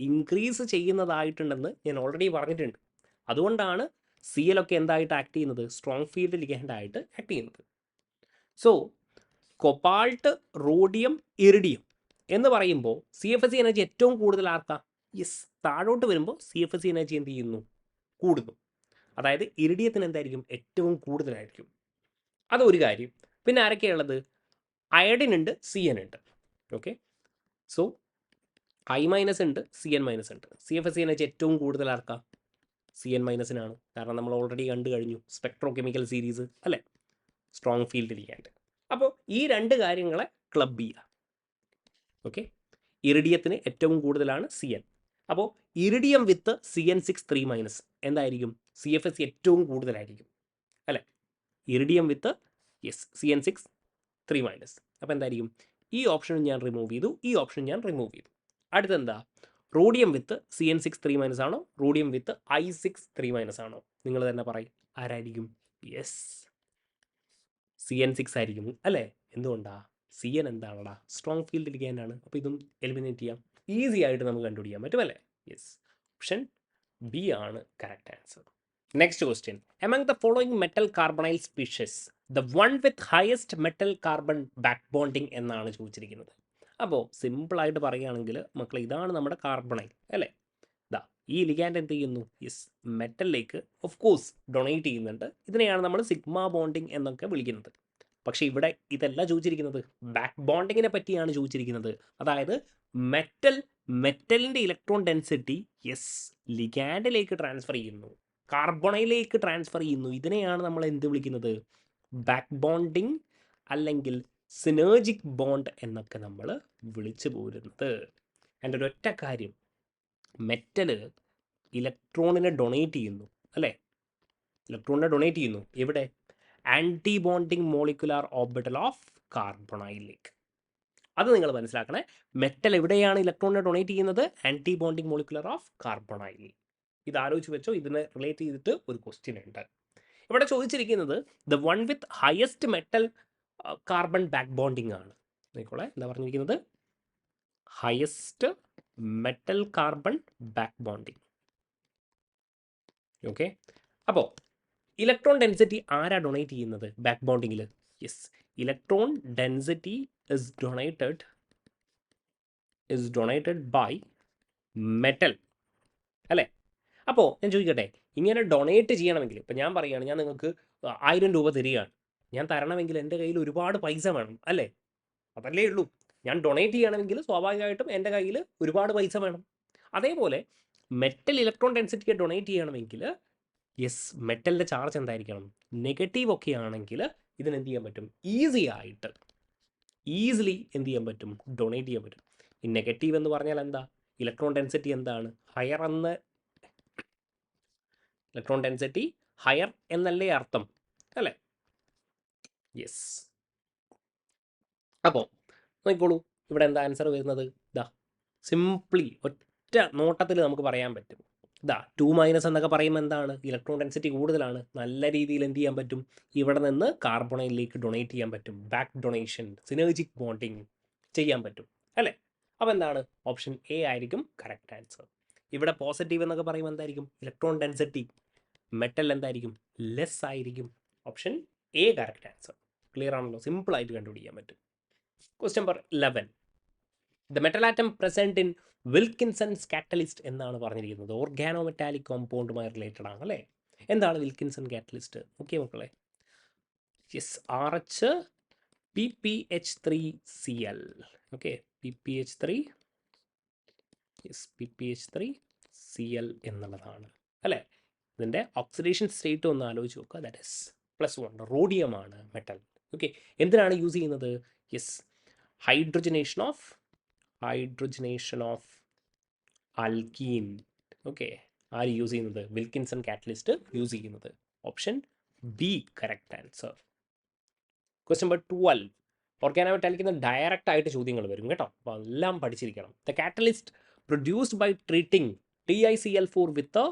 S1: ഇൻക്രീസ് ചെയ്യുന്നതായിട്ടുണ്ടെന്ന് ഞാൻ ഓൾറെഡി പറഞ്ഞിട്ടുണ്ട്. അതുകൊണ്ടാണ് Cl ഒക്കെ എന്തായിട്ട് ആക്ട് ചെയ്യുന്നത്? സ്ട്രോങ് ഫീൽഡ് ലിഗാൻഡ് ആയിട്ട് ആക്ട് ചെയ്യുന്നത്. സോ കൊബാൾട്ട്, റോഡിയം, ഇറിഡിയം എന്ന് പറയുമ്പോൾ CFSE എനർജി ഏറ്റവും കൂടുതൽ ആർക്കാ? യെസ്, താഴോട്ട് വരുമ്പോൾ CFSE എനർജി എന്ത് ചെയ്യുന്നു? കൂടുന്നു. അതായത് ഇറിഡിയത്തിന് എന്തായിരിക്കും? ഏറ്റവും കൂടുതലായിരിക്കും. അതൊരു കാര്യം. പിന്നെ ആരൊക്കെയുള്ളത്? അയഡിൻ ഉണ്ട്, CN ഉണ്ട്. ഓക്കെ, സോ I മൈനസ് ഉണ്ട്, CN മൈനസ് ഉണ്ട്. CFSE എനർജി ഏറ്റവും കൂടുതൽ ആർക്കാ? CN മൈനസിനാണ്. കാരണം നമ്മൾ ഓൾറെഡി കണ്ടു കഴിഞ്ഞു സ്പെക്ട്രോ കെമിക്കൽ സീരീസ് അല്ലേ? Strong field ligand. അപ്പോൾ ഈ രണ്ട് കാര്യങ്ങളെ ക്ലബ് ചെയ്യുക. ഓക്കെ, ഇറിഡിയത്തിന് ഏറ്റവും കൂടുതലാണ് CN. അപ്പോൾ ഇറിഡിയം വിത്ത് CN6 3 മൈനസ് എന്തായിരിക്കും? CFSE ഏറ്റവും കൂടുതലായിരിക്കും അല്ലേ? ഇറിഡിയം വിത്ത് യെസ് CN6 3 മൈനസ്. അപ്പോൾ എന്തായിരിക്കും? ഈ ഓപ്ഷനും ഞാൻ റിമൂവ് ചെയ്തു, ഈ ഓപ്ഷനും ഞാൻ റിമൂവ് ചെയ്തു. അടുത്തെന്താ? റോഡിയം വിത്ത് CN6 3 മൈനസ് ആണോ? റോഡിയം വിത്ത് I6 3 മൈനസ് ആണോ? നിങ്ങൾ തന്നെ പറയും, ആരായിരിക്കും? യെസ്, CN6 ആയിരിക്കും അല്ലേ? എന്തുകൊണ്ടാ? CN എന്താണടാ? സ്ട്രോങ് ഫീൽഡ് ലിഗാൻഡ് ആണ്. അപ്പോൾ ഇതും എലിമിനേറ്റ് ചെയ്യാം, ഈസി ആയിട്ട് നമുക്ക് കണ്ടുപിടിക്കാൻ പറ്റും അല്ലേ? യെസ്, ഓപ്ഷൻ B ആണ് correct answer. Next question, among the following metal carbonyl species the one with highest metal carbon backbonding എന്നാണ് ചോദിച്ചിരിക്കുന്നത്. അപ്പോൾ സിമ്പിളായിട്ട് പറയുകയാണെങ്കിൽ മക്കളെ, ഇതാണ് നമ്മുടെ കാർബണൈൽ അല്ലേ? ഇതാ ഈ ലിഗാൻഡ് എന്ത് ചെയ്യുന്നു? യെസ്, മെറ്റലിലേക്ക് ഓഫ് കോഴ്സ് ഡൊണേറ്റ് ചെയ്യുന്നുണ്ട്. ഇതിനെയാണ് നമ്മൾ സിഗ്മ ബോണ്ടിങ് എന്നൊക്കെ വിളിക്കുന്നത്. പക്ഷേ ഇവിടെ ഇതല്ല ചോദിച്ചിരിക്കുന്നത്, ബാക്ക് ബോണ്ടിങ്ങിനെ പറ്റിയാണ് ചോദിച്ചിരിക്കുന്നത്. അതായത് മെറ്റലിൻ്റെ ഇലക്ട്രോൺ ഡെൻസിറ്റി യെസ് ലിഗാൻഡിലേക്ക് ട്രാൻസ്ഫർ ചെയ്യുന്നു, കാർബണൈലേക്ക് ട്രാൻസ്ഫർ ചെയ്യുന്നു. ഇതിനെയാണ് നമ്മൾ എന്ത് വിളിക്കുന്നത്? ബാക്ക് ബോണ്ടിങ് അല്ലെങ്കിൽ സിനർജിക് ബോണ്ട് എന്നൊക്കെ നമ്മൾ വിളിച്ചു പോരുന്നത്. എൻ്റെ ഒരൊറ്റ കാര്യം, മെറ്റല് ഇലക്ട്രോണിനെ ഡൊണേറ്റ് ചെയ്യുന്നു അല്ലേ? ഇലക്ട്രോണിനെ ഡൊണേറ്റ് ചെയ്യുന്നു എവിടെ? Anti bonding molecular orbital of കാർബണൈലിലേക്ക്. അത് നിങ്ങൾ മനസ്സിലാക്കണേ. മെറ്റൽ എവിടെയാണ് ഇലക്ട്രോണിനെ ഡൊണേറ്റ് ചെയ്യുന്നത്? Anti bonding molecular of carbonyl. ഇത് ആലോചിച്ച് വെച്ചോ. ഇതിനെ റിലേറ്റ് ചെയ്തിട്ട് ഒരു ക്വസ്റ്റ്യൻ ഉണ്ട്. ഇവിടെ ചോദിച്ചിരിക്കുന്നത് the one with highest metal carbon back bonding ആണ്. നോക്കിക്കോളെ, എന്താ പറഞ്ഞിരിക്കുന്നത്? Highest metal carbon back bonding. Okay, അപ്പോൾ ഇലക്ട്രോൺ ഡെൻസിറ്റി ആരാ ഡൊണേറ്റ് ചെയ്യുന്നത് ബാക്ക് ബോണ്ടിങ്ങിൽ? Yes, electron density is donated by metal അല്ലേ? അപ്പോൾ ഞാൻ ചോദിക്കട്ടെ, ഇങ്ങനെ ഡൊണേറ്റ് ചെയ്യണമെങ്കിൽ, ഇപ്പം ഞാൻ പറയുകയാണ്, ഞാൻ നിങ്ങൾക്ക് 1000 രൂപ തരികയാണ്. ഞാൻ തരണമെങ്കിൽ എൻ്റെ കയ്യിൽ ഒരുപാട് പൈസ വേണം അല്ലേ? അതല്ലേ ഉള്ളൂ. ഞാൻ ഡൊണേറ്റ് ചെയ്യണമെങ്കിൽ സ്വാഭാവികമായിട്ടും എൻ്റെ കയ്യിൽ ഒരുപാട് പൈസ വേണം. അതേപോലെ മെറ്റൽ ഇലക്ട്രോൺ ഡെൻസിറ്റിയെ ഡൊണേറ്റ് ചെയ്യണമെങ്കിൽ യെസ്, മെറ്റലിൻ്റെ ചാർജ് എന്തായിരിക്കണം? നെഗറ്റീവ് ഒക്കെ ആണെങ്കിൽ ഇതിനെന്ത് ചെയ്യാൻ പറ്റും? ഈസിലി എന്ത് ചെയ്യാൻ പറ്റും? ഡൊണേറ്റ് ചെയ്യാൻ പറ്റും. ഈ നെഗറ്റീവ് എന്ന് പറഞ്ഞാൽ എന്താ? ഇലക്ട്രോൺ ഡെൻസിറ്റി എന്താണ്? ഹയർ എന്ന്, ഇലക്ട്രോൺ ഡെൻസിറ്റി ഹയർ എന്നല്ലേ അർത്ഥം അല്ലേ? യെസ്. അപ്പോൾ നോക്കിക്കോളൂ, ഇവിടെ എന്താ ആൻസർ വരുന്നത്? ഇതാ, സിംപ്ലി ഒറ്റ നോട്ടത്തിൽ നമുക്ക് പറയാൻ പറ്റും. ഇതാ 2- എന്നൊക്കെ പറയുമ്പോൾ എന്താണ്? ഇലക്ട്രോൺ ഡെൻസിറ്റി കൂടുതലാണ്. നല്ല രീതിയിൽ എന്ത് ചെയ്യാൻ പറ്റും? ഇവിടെ നിന്ന് കാർബണൈലിലേക്ക് ഡൊണേറ്റ് ചെയ്യാൻ പറ്റും. ബാക്ക് ഡൊണേഷൻ, സിനർജിക് ബോണ്ടിങ് ചെയ്യാൻ പറ്റും അല്ലേ? അപ്പോൾ എന്താണ്? ഓപ്ഷൻ എ ആയിരിക്കും കറക്റ്റ് ആൻസർ. ഇവിടെ പോസിറ്റീവ് എന്നൊക്കെ പറയുമ്പോൾ എന്തായിരിക്കും? ഇലക്ട്രോൺ ഡെൻസിറ്റി മെറ്റൽ എന്തായിരിക്കും? ലെസ് ആയിരിക്കും. Option A correct answer. Clear ആണല്ലോ? സിമ്പിളായിട്ട് കണ്ടുപിടിക്കാൻ പറ്റും. Question number 11. The metal atom present in Wilkinson's catalyst എന്നാണ് പറഞ്ഞിരിക്കുന്നത്. ഓർഗാനോ മെറ്റാലിക് കോമ്പൗണ്ടുമായി റിലേറ്റഡ് ആണ് അല്ലേ? എന്താണ് വിൽക്കിൻസൺ കാറ്റലിസ്റ്റ്? ഓക്കെ മക്കളെ, yes, RH PPH3Cl. Okay, PPH3, yes, PPH3Cl എന്നുള്ളതാണ് അല്ലേ? ഇതിൻ്റെ ഓക്സിഡേഷൻ സ്റ്റേറ്റ് ഒന്ന് ആലോചിച്ച് നോക്കുക. That is +1. റോഡിയമാണ് മെറ്റൽ. ഓക്കെ, എന്തിനാണ് യൂസ് ചെയ്യുന്നത്? Yes, hydrogenation of alkene. Okay, ആര് യൂസ് ചെയ്യുന്നത്? വിൽക്കിൻസൺ കാറ്റലിസ്റ്റ് യൂസ് ചെയ്യുന്നത്. Option B correct answer. Question number 12. Organometallic direct ആയിട്ട് ചോദ്യങ്ങൾ വരും കേട്ടോ, അപ്പോൾ എല്ലാം പഠിച്ചിരിക്കണം. The catalyst produced by treating TiCl4 with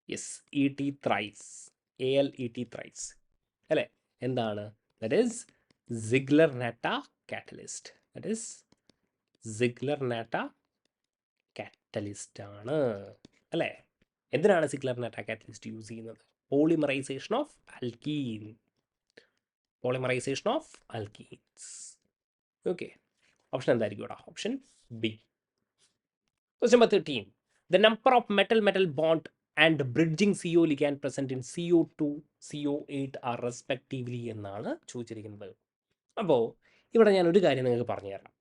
S1: yes ET thrice, AlET thrice അല്ലേ? എന്താണ്? That is Ziegler Natta catalyst. That is Ziegler Natta catalyst ആണ് അല്ലേ? എന്തിനാണ് സിഗ്ലർ-നാട്ട കാറ്റലിസ്റ്റ് യൂസ് ചെയ്യുന്നത്? Polymerisation of alkenes. Okay, option എന്തായിരിക്കും ഇവിടെ? Option B. Question number 13. The number of metal bond and bridging CO ligand present in CO2, CO8 are respectively എന്നാണ് ചോദിച്ചിരിക്കുന്നത്. അപ്പോൾ ഇവിടെ ഞാൻ ഒരു കാര്യം നിങ്ങൾക്ക് പറഞ്ഞുതരാം.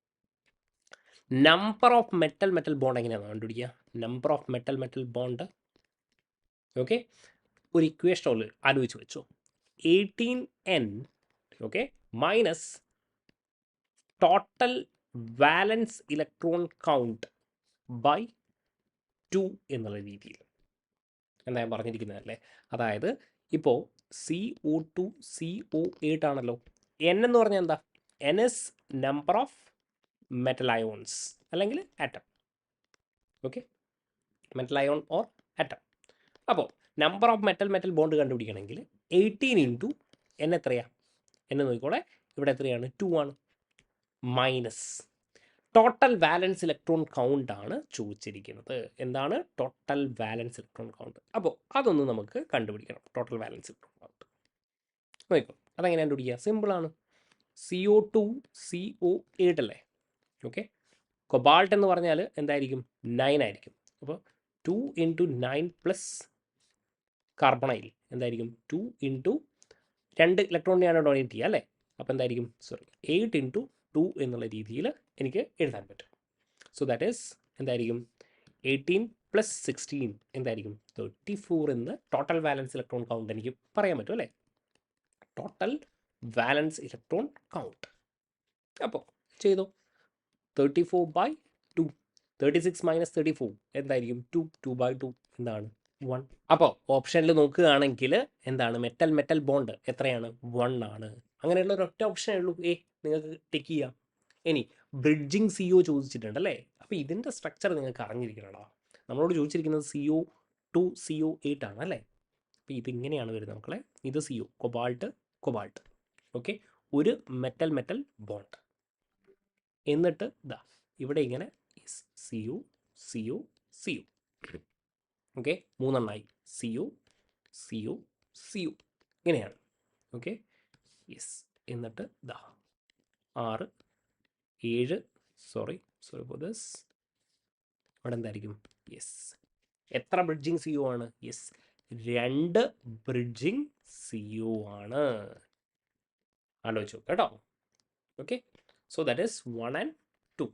S1: നമ്പർ ഓഫ് മെറ്റൽ ബോണ്ട് എങ്ങനെയാണ് കണ്ടുപിടിക്കുക? Number of metal bond, okay, ഒരു ഇക്വേഷൻ ആലോചിച്ച് വെച്ചു. 18N, okay, minus total valence electron count by 2 എന്നുള്ള രീതിയിൽ എന്താ ഞാൻ പറഞ്ഞിരിക്കുന്നതല്ലേ? അതായത് ഇപ്പോൾ CO2, CO8 ആണല്ലോ. N എന്ന് പറഞ്ഞാൽ എന്താ? N is number of metal ions അല്ലെങ്കിൽ atom. Okay, metal ion or atom. അപ്പോൾ നമ്പർ ഓഫ് മെറ്റൽ ബോണ്ട് കണ്ടുപിടിക്കണമെങ്കിൽ 18 × N എത്രയാണ്? N നോക്കിക്കോളെ, ഇവിടെ എത്രയാണ്? 2 ആണ്. Minus total valence electron count ആണ് ചോദിച്ചിരിക്കുന്നത്. എന്താണ്? Total valence electron count. അപ്പോൾ അതൊന്ന് നമുക്ക് കണ്ടുപിടിക്കണം. ടോട്ടൽ വാലൻസ് ഇലക്ട്രോൺ കൗണ്ട് നോക്കിക്കോ, അതെങ്ങനെ കണ്ടുപിടിക്കുക? സിമ്പിളാണ്. CO2, CO8 അല്ലേ? ഓക്കെ, കൊബാൾട്ട് എന്ന് പറഞ്ഞാൽ എന്തായിരിക്കും? 9 ആയിരിക്കും. അപ്പോൾ 2 × 9 പ്ലസ് കാർബണൈൽ എന്തായിരിക്കും? 2 × 2 ഇലക്ട്രോണിനെയാണ് ഡൊണേറ്റ് ചെയ്യുക അല്ലേ? അപ്പോൾ എന്തായിരിക്കും? 8 × 2 എന്നുള്ള രീതിയിൽ എനിക്ക് എഴുതാൻ പറ്റും. സോ ദാറ്റ് ഈസ് എന്തായിരിക്കും? 18 + 16 എന്തായിരിക്കും? 34 എന്ന് ടോട്ടൽ വാലൻസ് ഇലക്ട്രോൺ കൗണ്ട് എനിക്ക് പറയാൻ പറ്റും അല്ലേ? Total valence electron count. അപ്പോൾ ചെയ്തോ, 34/2. 36 മൈനസ് 34 എന്തായിരിക്കും? 2/2 എന്താണ്? 1. അപ്പോൾ ഓപ്ഷനിൽ നോക്കുകയാണെങ്കിൽ എന്താണ്? മെറ്റൽ മെറ്റൽ ബോണ്ട് എത്രയാണ്? 1 ആണ്. അങ്ങനെയുള്ള ഒരൊറ്റ ഓപ്ഷനേ ഉള്ളൂ. നിങ്ങൾക്ക് ടിക്ക് ചെയ്യാം. ഇനി ബ്രിഡ്ജിങ് CO ചോദിച്ചിട്ടുണ്ട് അല്ലേ? അപ്പോൾ ഇതിൻ്റെ സ്ട്രക്ചർ നിങ്ങൾക്ക് അറിഞ്ഞിരിക്കണടാ. നമ്മളോട് ചോദിച്ചിരിക്കുന്നത് CO2 CO8 ആണ് അല്ലേ? അപ്പോൾ ഇതിങ്ങനെയാണ് വരുന്നത് മക്കളെ. ഇത് CO കൊബാൾട്ട് കൊബാൾട്ട്. ഓക്കെ, ഒരു മെറ്റൽ മെറ്റൽ ബോണ്ട്. എന്നിട്ട് ഇതാ ഇവിടെ ഇങ്ങനെ CO CO CO. Okay, 3 എണ്ണമായി. CO CO CO ഇങ്ങനെയാണ്. Okay, yes. എന്നിട്ട് ഇതാ 6 7 സോറി ഫോർ ദിസ്. അവിടെ എന്തായിരിക്കും? യെസ്. എത്ര ബ്രിഡ്ജിങ് CO ആണ്? യെസ്, 2 ബ്രിഡ്ജിങ് CO ആണ്. ആലോചിച്ചു കേട്ടോ. Okay, so that is 1 and 2.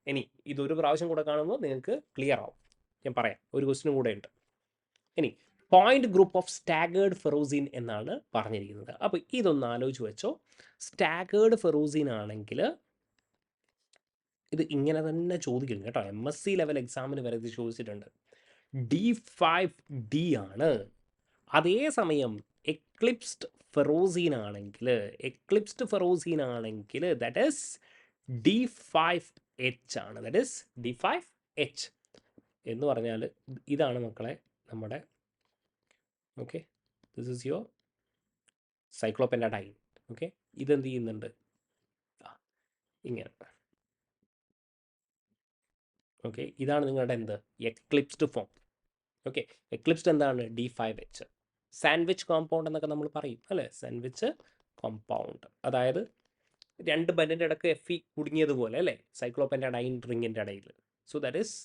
S1: ഇനി ഇതൊരു പ്രാവശ്യം കൂടെ കാണുമ്പോൾ നിങ്ങൾക്ക് ക്ലിയർ ആവും. ഞാൻ പറയാം, ഒരു ക്വസ്റ്റിനും കൂടെ ഉണ്ട്. ഇനി പോയിന്റ് ഗ്രൂപ്പ് ഓഫ് സ്റ്റാഗേർഡ് ഫെറോസിൻ എന്നാണ് പറഞ്ഞിരിക്കുന്നത്. അപ്പോൾ ഇതൊന്ന് ആലോചിച്ച് വെച്ചോ. സ്റ്റാഗേർഡ് ഫെറോസിൻ ആണെങ്കിൽ ഇത് ഇങ്ങനെ തന്നെ ചോദിക്കും കേട്ടോ. MSc ലെവൽ എക്സാമിന് വരെ ഇത് ചോദിച്ചിട്ടുണ്ട്. D5D ആണ്. അതേസമയം എക്ലിപ്സ്ഡ് ഫെറോസിൻ ആണെങ്കിൽ ദാറ്റ് ഈസ് D5H ആണ്. ദാറ്റ് ഈസ് D5H എന്ന് പറഞ്ഞാൽ ഇതാണ് മക്കളെ നമ്മുടെ. Okay, this is your cyclopentadiene. Okay, ഇതെന്ത് ചെയ്യുന്നുണ്ട്? ഇങ്ങനെ. ഓക്കെ, ഇതാണ് നിങ്ങളുടെ എന്ത്? Eclipsed form. ഓക്കെ, എക്ലിപ്സ്ഡ് എന്താണ്? D5H. സാൻഡ്വിച്ച് കോമ്പൗണ്ട് എന്നൊക്കെ നമ്മൾ പറയും അല്ലേ? സാൻഡ്വിച്ച് കോമ്പൗണ്ട്, അതായത് 2 ബണ്ടിൻ്റെ ഇടയ്ക്ക് Fe കുടുങ്ങിയതുപോലെ അല്ലേ? സൈക്ലോപെൻറ്റാഡൈൻ റിങ്ങിൻ്റെ ഇടയിൽ. സോ ദാറ്റ് ഈസ്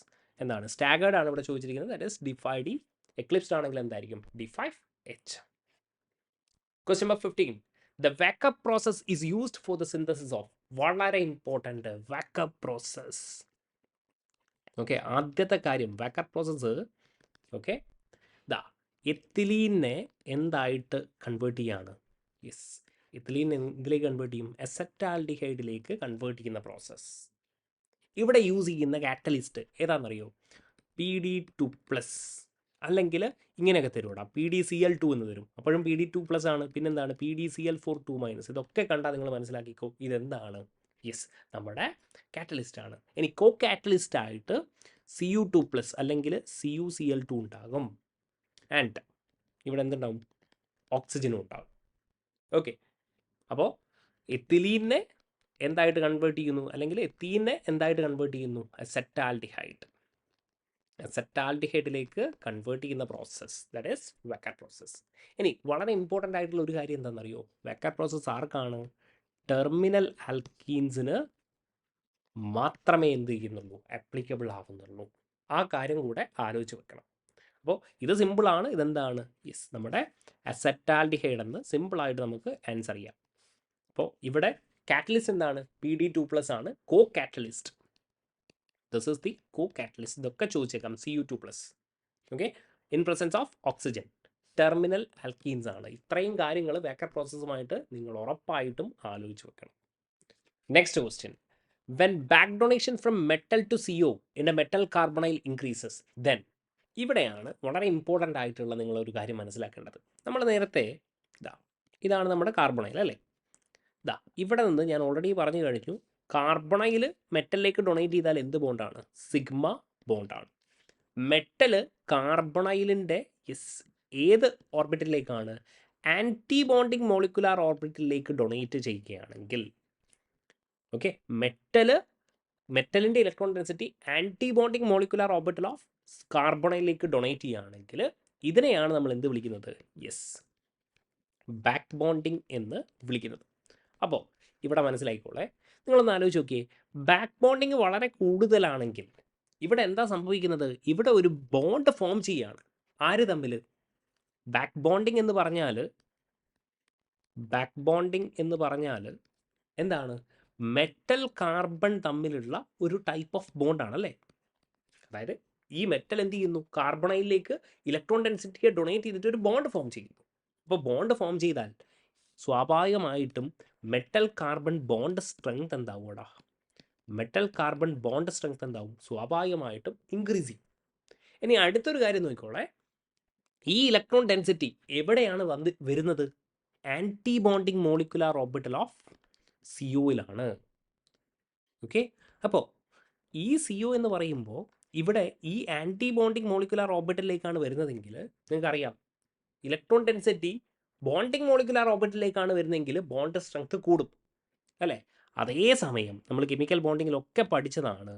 S1: എന്താണ്? സ്റ്റാഗേർഡ് ആണ് ഇവിടെ ചോദിച്ചിരിക്കുന്നത്. That is D5D. എക്ലിപ്സ്ഡ് ആണെങ്കിൽ എന്തായിരിക്കും? D5H. Question number 15. The Wacker process is used for the synthesis of. വളരെ ഇമ്പോർട്ടൻ്റ് Wacker process. ഓക്കെ, ആദ്യത്തെ കാര്യം Wacker പ്രോസസ്സ്. ഓക്കെ, ദാ എത്തിലീനെ എന്തായിട്ട് കൺവേർട്ട് ചെയ്യാണ്? യെസ്, എത്തിലീൻ എന്തിലേക്ക് കൺവേർട്ട് ചെയ്യും? അസെറ്റാൽഡിഹൈഡിലേക്ക് കൺവേർട്ട് ചെയ്യുന്ന പ്രോസസ്സ്. ഇവിടെ യൂസ് ചെയ്യുന്ന കാറ്റലിസ്റ്റ് ഏതാണെന്നറിയോ? PD2+, അല്ലെങ്കിൽ ഇങ്ങനെയൊക്കെ തരുമോടാ, PDCl2 എന്ന് തരും. അപ്പോഴും PD2+ ആണ്. പിന്നെന്താണ്? PDCl4 2-. ഇതൊക്കെ കണ്ടാൽ നിങ്ങൾ മനസ്സിലാക്കിക്കോ ഇതെന്താണ്? യെസ്, നമ്മുടെ കാറ്റലിസ്റ്റ് ആണ്. ഇനി കോ കാറ്റലിസ്റ്റ് ആയിട്ട് Cu2+ അല്ലെങ്കിൽ CuCl2 ഉണ്ടാകും. ആൻഡ് ഇവിടെ എന്തുണ്ടാവും? ഓക്സിജനും ഉണ്ടാകും. ഓക്കെ, അപ്പോൾ എത്തിലീനെ എന്തായിട്ട് കൺവേർട്ട് ചെയ്യുന്നു? അല്ലെങ്കിൽ എത്തീനെ എന്തായിട്ട് കൺവേർട്ട് ചെയ്യുന്നു? അസെറ്റാൽഡിഹൈഡ്. അസെറ്റാൽഡിഹൈഡിലേക്ക് കൺവേർട്ട് ചെയ്യുന്ന process, that is Wacker process. ഇനി വളരെ ഇമ്പോർട്ടൻ്റ് ആയിട്ടുള്ള ഒരു കാര്യം എന്താണെന്നറിയോ? Wacker പ്രോസസ്സ് ആർക്കാണ്? ടെർമിനൽ ആൽക്കീൻസിന് മാത്രമേ എന്ത് ചെയ്യുന്നുള്ളൂ? ആപ്ലിക്കബിൾ ആവുന്നുള്ളൂ. ആ കാര്യം കൂടെ ആലോചിച്ച് വെക്കണം. അപ്പോൾ ഇത് സിമ്പിളാണ്. ഇതെന്താണ്? യെസ്, നമ്മുടെ അസെറ്റാൽഡിഹൈഡ് എന്ന് സിമ്പിളായിട്ട് നമുക്ക് ആൻസർ ചെയ്യാം. അപ്പോൾ ഇവിടെ കാറ്റലിസ്റ്റ് എന്താണ്? PD2+ ആണ് cocatalyst. This is the cocatalyst. ഇതൊക്കെ ചോദിച്ചേക്കാം. Cu2+. Okay, in presence of oxygen. Terminal alkenes ആണ്. ഇത്രയും കാര്യങ്ങൾ Wacker പ്രോസസ്സുമായിട്ട് നിങ്ങൾ ഉറപ്പായിട്ടും ആലോചിച്ച് വെക്കണം. Next question. When back donation from metal to CO in a metal carbonyl increases, then. ഇവിടെയാണ് വളരെ ഇമ്പോർട്ടൻ്റ് ആയിട്ടുള്ള നിങ്ങളൊരു കാര്യം മനസ്സിലാക്കേണ്ടത്. നമ്മൾ നേരത്തെ ഇതാണ് നമ്മുടെ കാർബണൈൽ അല്ലേ? ഇവിടെ നിന്ന് ഞാൻ ഓൾറെഡി പറഞ്ഞു കഴിഞ്ഞു. കാർബണൈൽ മെറ്റലിലേക്ക് ഡൊണേറ്റ് ചെയ്താൽ എന്ത് ബോണ്ടാണ്? സിഗ്മ ബോണ്ടാണ്. മെറ്റല് കാർബണൈലിൻ്റെ ഏത് ഓർബിറ്റലിലേക്കാണ്? ആൻറ്റി ബോണ്ടിങ് മോളിക്കുലാർ ഓർബിറ്റലിലേക്ക് ഡൊണേറ്റ് ചെയ്യുകയാണെങ്കിൽ, ഓക്കെ, മെറ്റലിൻ്റെ electron density anti bonding molecular orbital of കാർബണൈലിലേക്ക് ഡൊണേറ്റ് ചെയ്യുകയാണെങ്കിൽ ഇതിനെയാണ് നമ്മൾ എന്ത് വിളിക്കുന്നത്? യെസ്, ബാക്ക് ബോണ്ടിങ് എന്ന് വിളിക്കുന്നത്. അപ്പോൾ ഇവിടെ മനസ്സിലായിക്കോളെ. നിങ്ങളൊന്ന് ആലോചിച്ച് നോക്കിയേ. ബാക്ക് ബോണ്ടിങ് വളരെ കൂടുതലാണെങ്കിൽ ഇവിടെ എന്താ സംഭവിക്കുന്നത്? ഇവിടെ ഒരു ബോണ്ട് ഫോം ചെയ്യുകയാണ്. ആര് തമ്മിൽ? ബാക്ക് ബോണ്ടിങ് എന്ന് പറഞ്ഞാൽ എന്താണ്? മെറ്റൽ കാർബൺ തമ്മിലുള്ള ഒരു ടൈപ്പ് ഓഫ് ബോണ്ടാണ് അല്ലേ? അതായത് ഈ മെറ്റൽ എന്ത് ചെയ്യുന്നു? കാർബണൈലിലേക്ക് ഇലക്ട്രോൺ ഡെൻസിറ്റിയെ ഡൊണേറ്റ് ചെയ്തിട്ട് ഒരു ബോണ്ട് ഫോം ചെയ്യുന്നു. അപ്പോൾ ബോണ്ട് ഫോം ചെയ്താൽ സ്വാഭാവികമായിട്ടും മെറ്റൽ കാർബൺ ബോണ്ട് സ്ട്രെങ്ത് എന്താവൂടാ? മെറ്റൽ കാർബൺ ബോണ്ട് സ്ട്രെങ്ത് എന്താവും? സ്വാഭാവികമായിട്ടും ഇൻക്രീസ് ചെയ്യും. ഇനി അടുത്തൊരു കാര്യം നോക്കിക്കോളെ, ഈ ഇലക്ട്രോൺ ഡെൻസിറ്റി എവിടെയാണ് വരുന്നത്? Anti bonding molecular orbital of സിഒയിലാണ്. ഓക്കെ, അപ്പോൾ ഈ സിഒ എന്ന് പറയുമ്പോൾ ഇവിടെ ഈ ആൻറ്റി ബോണ്ടിങ് മോളിക്കുലാർ ഓർബിറ്റലിലേക്കാണ് വരുന്നതെങ്കിൽ നിങ്ങൾക്കറിയാം ഇലക്ട്രോൺ ഡെൻസിറ്റി ബോണ്ടിങ് മോളിക്കുലാർ ഓർബിറ്റലിലേക്കാണ് വരുന്നതെങ്കിൽ ബോണ്ട് സ്ട്രെങ്ത് കൂടും അല്ലേ? അതേസമയം നമ്മൾ കെമിക്കൽ ബോണ്ടിങ്ങിലൊക്കെ പഠിച്ചതാണ്,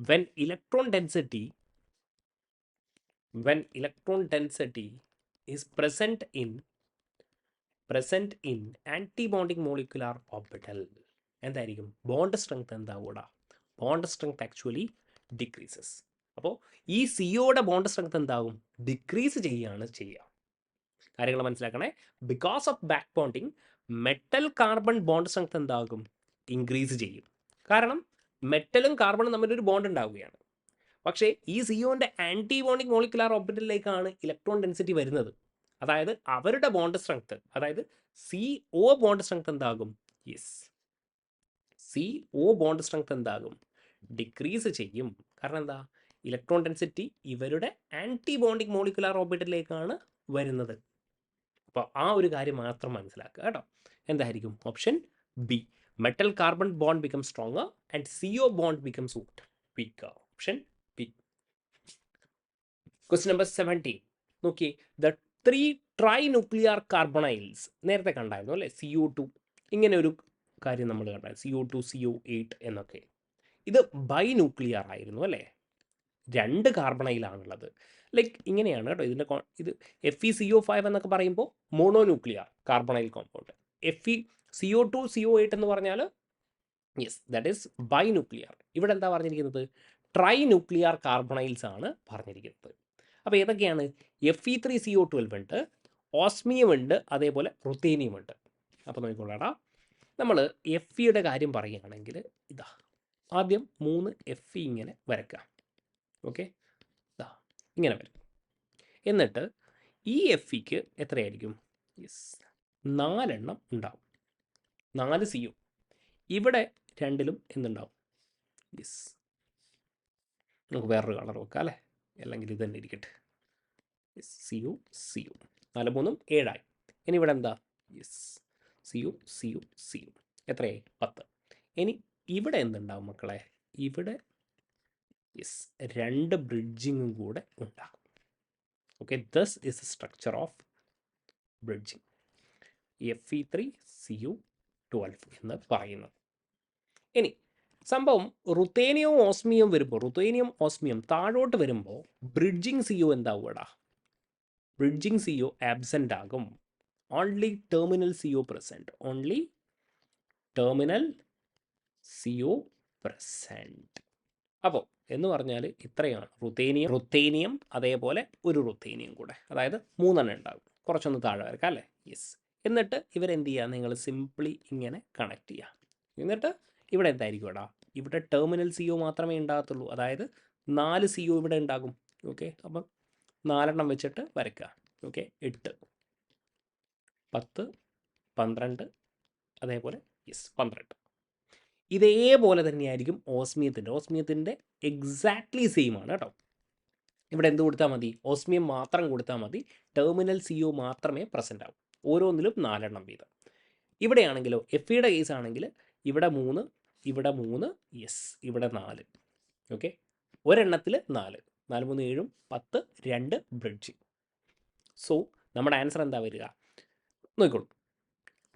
S1: when electron density is present in antibonding molecular orbital എന്തായിരിക്കും? ബോണ്ട് സ്ട്രെങ്ത് എന്താവൂടാ? Bond strength actually decreases. അപ്പോൾ ഈ സിഒയുടെ ബോണ്ട് സ്ട്രെങ്ത് എന്താകും? ഡിക്രീസ് ചെയ്യുകയാണ് ചെയ്യുക. കാര്യങ്ങൾ മനസ്സിലാക്കണേ. Because of back bonding metal carbon bond strength എന്താകും? ഇൻക്രീസ് ചെയ്യും. കാരണം മെറ്റലും കാർബണും തമ്മിലൊരു ബോണ്ട് ഉണ്ടാവുകയാണ്. പക്ഷേ ഈ സിഒൻ്റെ ആൻറ്റി-ബോണ്ടിങ് മോളിക്കുലാർ ഓർബിറ്റലിലേക്കാണ് ഇലക്ട്രോൺ ഡെൻസിറ്റി വരുന്നത്. അതായത് അവരുടെ ബോണ്ട് സ്ട്രെങ്ത്, അതായത് CO ബോണ്ട് സ്ട്രെങ്ത് എന്താകും? CO ബോണ്ട് സ്ട്രെങ്ത് എന്താകും? ഡിക്രീസ് ചെയ്യും. കാരണം എന്താ? ഇലക്ട്രോൺ ഡെൻസിറ്റി ഇവരുടെ ആൻറ്റി-ബോണ്ടിങ് മോളിക്കുലാർ ഓർബിറ്റലിലേക്കാണ് വരുന്നത്. അപ്പോൾ ആ ഒരു കാര്യം മാത്രം മനസ്സിലാക്കുക കേട്ടോ. എന്തായിരിക്കും? Option B, metal carbon bond become stronger and CO bond becomes weaker. Option B. Question number 17 നോക്കി. ദ 3 ട്രൈന്യൂക്ലിയർ കാർബണൈൽസ് നേരത്തെ കണ്ടായിരുന്നു അല്ലേ? CO2 ഇങ്ങനെ ഒരു കാര്യം നമ്മൾ കണ്ടായിരുന്നു, CO2 CO8 എന്നൊക്കെ. ഇത് ബൈന്യൂക്ലിയർ ആയിരുന്നു അല്ലേ? 2 കാർബണൈലാണുള്ളത്. ലൈക്ക് ഇങ്ങനെയാണ് കേട്ടോ ഇതിൻ്റെ ഇത്. FeCO5 എന്നൊക്കെ പറയുമ്പോൾ mononuclear carbonyl compound. CO2 CO8 എന്ന് പറഞ്ഞാൽ ദാറ്റ് ഈസ് ബൈന്യൂക്ലിയർ. ഇവിടെ എന്താ പറഞ്ഞിരിക്കുന്നത്? ട്രൈന്യൂക്ലിയർ കാർബണൈൽസ് ആണ് പറഞ്ഞിരിക്കുന്നത്. അപ്പോൾ ഏതൊക്കെയാണ്? Fe3CO12 ഉണ്ട്, ഓസ്മിയം ഉണ്ട്, അതേപോലെ റുത്തേനിയം ഉണ്ട്. അപ്പോൾ നോക്കിക്കൊള്ളാടാ, നമ്മൾ Feയുടെ കാര്യം പറയുകയാണെങ്കിൽ ഇതാ ആദ്യം 3 Fe ഇങ്ങനെ വരയ്ക്കാം. ഓക്കെ, ഇതാ ഇങ്ങനെ വരും. എന്നിട്ട് ഈ Feക്ക് എത്രയായിരിക്കും? 4 എണ്ണം ഉണ്ടാവും, 4 CO. ഇവിടെ രണ്ടിലും എന്തുണ്ടാവും? നമുക്ക് വേറൊരു കളർ വെക്കാം അല്ലേ, അല്ലെങ്കിൽ ഇത് തന്നെ ഇരിക്കട്ടെ. CO 4 3 7 ഇനി ഇവിടെ എന്താ? CO എത്രയായി? 10. ഇനി ഇവിടെ എന്തുണ്ടാവും മക്കളെ? ഇവിടെ 2 ബ്രിഡ്ജിങ്ങും കൂടെ ഉണ്ടാകും. Okay, this is A structure of bridging, Fe3CO12 എന്ന് പറയുന്നത്. ഇനി സംഭവം റുത്തേനിയവും ഓസ്മിയവും വരുമ്പോൾ, റുത്തേനിയം ഓസ്മിയം താഴോട്ട് വരുമ്പോൾ ബ്രിഡ്ജിങ് CO എന്താവുകടാ? ബ്രിഡ്ജിങ് CO ആബ്സെൻ്റ് ആകും. Only terminal CO present, only terminal CO present. അപ്പോൾ എന്ന് പറഞ്ഞാൽ ഇത്രയാണ് റുത്തേനിയം അതേപോലെ ഒരു റുത്തേനിയം കൂടെ, അതായത് 3 എണ്ണം ഉണ്ടാകും. കുറച്ചൊന്ന് താഴെ വരക്കാം അല്ലേ? എന്നിട്ട് ഇവരെന്ത് ചെയ്യുക? നിങ്ങൾ സിംപ്ലി ഇങ്ങനെ കണക്ട് ചെയ്യുക. എന്നിട്ട് ഇവിടെ എന്തായിരിക്കും ഇടാ? ഇവിടെ ടെർമിനൽ CO മാത്രമേ ഉണ്ടാകത്തുള്ളൂ, അതായത് 4 CO ഇവിടെ ഉണ്ടാകും. ഓക്കെ, അപ്പം 4 എണ്ണം വെച്ചിട്ട് വരയ്ക്കുക. ഓക്കെ, 8 10 12 അതേപോലെ 12. ഇതേപോലെ തന്നെയായിരിക്കും ഓസ്മിയത്തിൻ്റെ എക്സാക്ട്ലി സെയിം ആണ് കേട്ടോ. ഇവിടെ എന്ത് കൊടുത്താൽ മതി? ഓസ്മിയം മാത്രം കൊടുത്താൽ മതി, ടെർമിനൽ CO മാത്രമേ പ്രസൻ്റ് ആവും. ഓരോന്നിലും 4 എണ്ണം വീതം. ഇവിടെയാണെങ്കിലോ Feയുടെ കേസ് ആണെങ്കിൽ ഇവിടെ 3 ഇവിടെ 3 ഇവിടെ 4. ഓക്കെ, ഒരെണ്ണത്തിൽ 4 4 3 7 10 2 ബ്രിഡ്ജ്. സോ നമ്മുടെ ആൻസർ എന്താ വരിക? നോക്കിക്കോളൂ,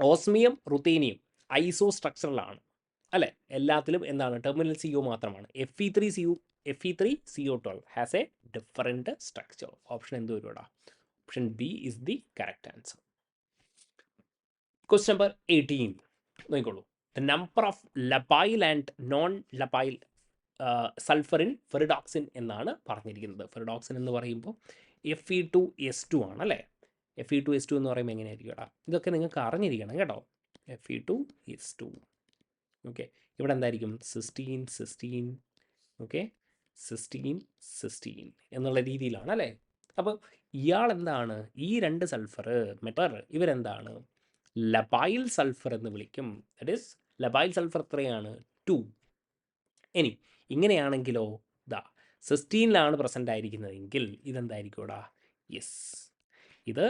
S1: ഓസ്മിയം റുത്തേനിയം ഐസോ സ്ട്രക്ചറലാണ് അല്ലേ? എല്ലാത്തിലും എന്താണ്? ടെർമിനൽ CO മാത്രമാണ്. Fe3CO12 has a different structure. Option എന്ത് വരുവാടാ? Option B is the correct answer. Question number 18 നോക്കിക്കോളൂ. The number of labile and non labile sulphur in ferredoxin എന്നാണ് പറഞ്ഞിരിക്കുന്നത്. ഫെറിഡോക്സിൻ എന്ന് പറയുമ്പോൾ Fe2S2 ആണ് അല്ലേ? Fe2S2 എന്ന് പറയുമ്പോൾ എങ്ങനെയായിരിക്കും കേട്ടോ? ഇതൊക്കെ നിങ്ങൾക്ക് അറിഞ്ഞിരിക്കണം കേട്ടോ. Fe2S2. ഓക്കെ, ഇവിടെ എന്തായിരിക്കും? സിസ്റ്റീൻ. ഓക്കെ, സിസ്റ്റീൻ എന്നുള്ള രീതിയിലാണ് അല്ലേ? അപ്പോൾ ഇയാൾ എന്താണ്? ഈ 2 സൾഫർ ഇവരെന്താണ്? ലബൈൽ സൾഫർ എന്ന് വിളിക്കും. ദാറ്റ് ഈസ് ലബൈൽ സൾഫർ എത്രയാണ്? 2. ഇനി ഇങ്ങനെയാണെങ്കിലോ ദാ സിസ്റ്റീനിലാണ് പ്രസൻ്റ് ആയിരിക്കുന്നതെങ്കിൽ ഇതെന്തായിരിക്കുമടാ? യെസ്, ഇത്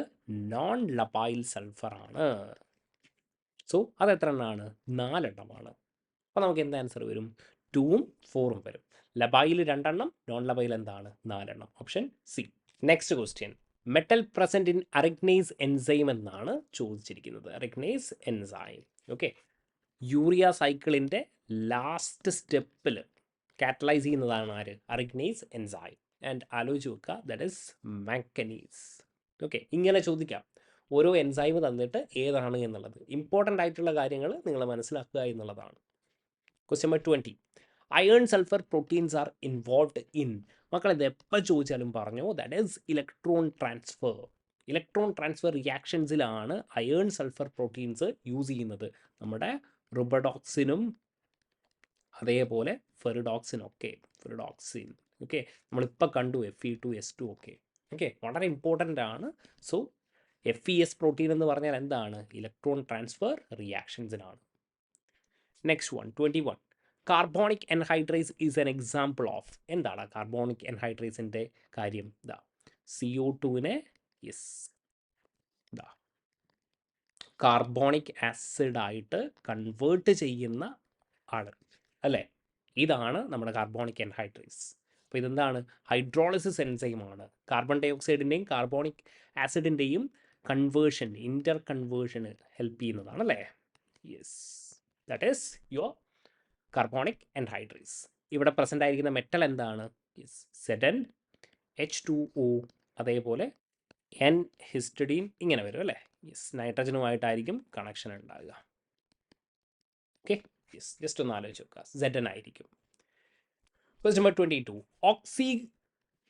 S1: നോൺ ലബൈൽ സൾഫറാണ്. സോ അത് എത്ര എണ്ണമാണ്? 4 എണ്ണമാണ്. അപ്പോൾ നമുക്ക് എന്ത് ആൻസർ വരും? 2ഉം 4ഉം വരും. ലബൈൽ 2 എണ്ണം, നോൺ ലബൈൽ എന്താണ്? 4 എണ്ണം. Option C. Next question, metal present in arginase enzyme എന്നാണ് ചോദിച്ചിരിക്കുന്നത്. Arginase enzyme. ഓക്കെ, യൂറിയ സൈക്കിളിൻ്റെ ലാസ്റ്റ് സ്റ്റെപ്പിൽ കാറ്റലൈസ് ചെയ്യുന്നതാണ് ആര്? അറിഗ്നേസ് എൻസൈം. ആൻഡ് ആലോചിച്ച് വെക്കുക, ദാറ്റ് ഈസ് മാംഗനീസ്. ഓക്കെ, ഇങ്ങനെ ചോദിക്കാം. ഓരോ എൻസൈം തന്നിട്ട് ഏതാണ് എന്നുള്ളത്. ഇമ്പോർട്ടൻ്റ് ആയിട്ടുള്ള കാര്യങ്ങൾ നിങ്ങൾ മനസ്സിലാക്കുക എന്നുള്ളതാണ്. Question number 20, iron sulphur proteins are involved in. മക്കൾ ഇത് എപ്പോൾ ചോദിച്ചാലും പറഞ്ഞു, that is electron transfer. Electron transfer റിയാക്ഷൻസിലാണ് അയേൺ സൾഫർ പ്രോട്ടീൻസ് യൂസ് ചെയ്യുന്നത്. നമ്മുടെ റുബഡോക്സിനും അതേപോലെ ഫെറിഡോക്സിനൊക്കെ. ഫെറിഡോക്സിൻ ഓക്കെ, നമ്മളിപ്പോൾ കണ്ടു Fe2S2 ഒക്കെ. ഓക്കെ, വളരെ ഇമ്പോർട്ടൻ്റ് ആണ്. സോ FeS പ്രോട്ടീൻ എന്ന് പറഞ്ഞാൽ എന്താണ്? ഇലക്ട്രോൺ ട്രാൻസ്ഫർ റിയാക്ഷൻസിനാണ്. Next one, 21, carbonic anhydrase is an example of. എന്താണ് കാർബോണിക് എൻഹൈഡ്രേസിൻ്റെ കാര്യം? ഇതാ CO2-നെ യെസ് ഇതാ കാർബോണിക് ആസിഡായിട്ട് കൺവേർട്ട് ചെയ്യുന്ന ആൾ അല്ലേ? ഇതാണ് നമ്മുടെ കാർബോണിക് എൻഹൈഡ്രേസ്. അപ്പോൾ ഇതെന്താണ്? ഹൈഡ്രോളിസിസ് എൻസൈമാണ്. കാർബൺ ഡൈ ഓക്സൈഡിൻ്റെയും കാർബോണിക് ആസിഡിൻ്റെയും കൺവേർഷൻ, ഇൻ്റർ കൺവേർഷന് ഹെൽപ്പ് ചെയ്യുന്നതാണ് അല്ലേ? Yes, that is your carbonic anhydrase. ഇവിടെ പ്രസൻ്റ് ആയിരിക്കുന്ന മെറ്റൽ എന്താണ്? യെസ്, ZnH2O, അതേപോലെ N ഹിസ്റ്റഡീൻ ഇങ്ങനെ വരും അല്ലേ? യെസ്, നൈട്രജനുമായിട്ടായിരിക്കും കണക്ഷൻ ഉണ്ടാകുക. ഓക്കെ, യെസ്, ജസ്റ്റ് ഒന്ന് ആലോചിച്ച് നോക്കുക, Zn ആയിരിക്കും. Question number 22, oxy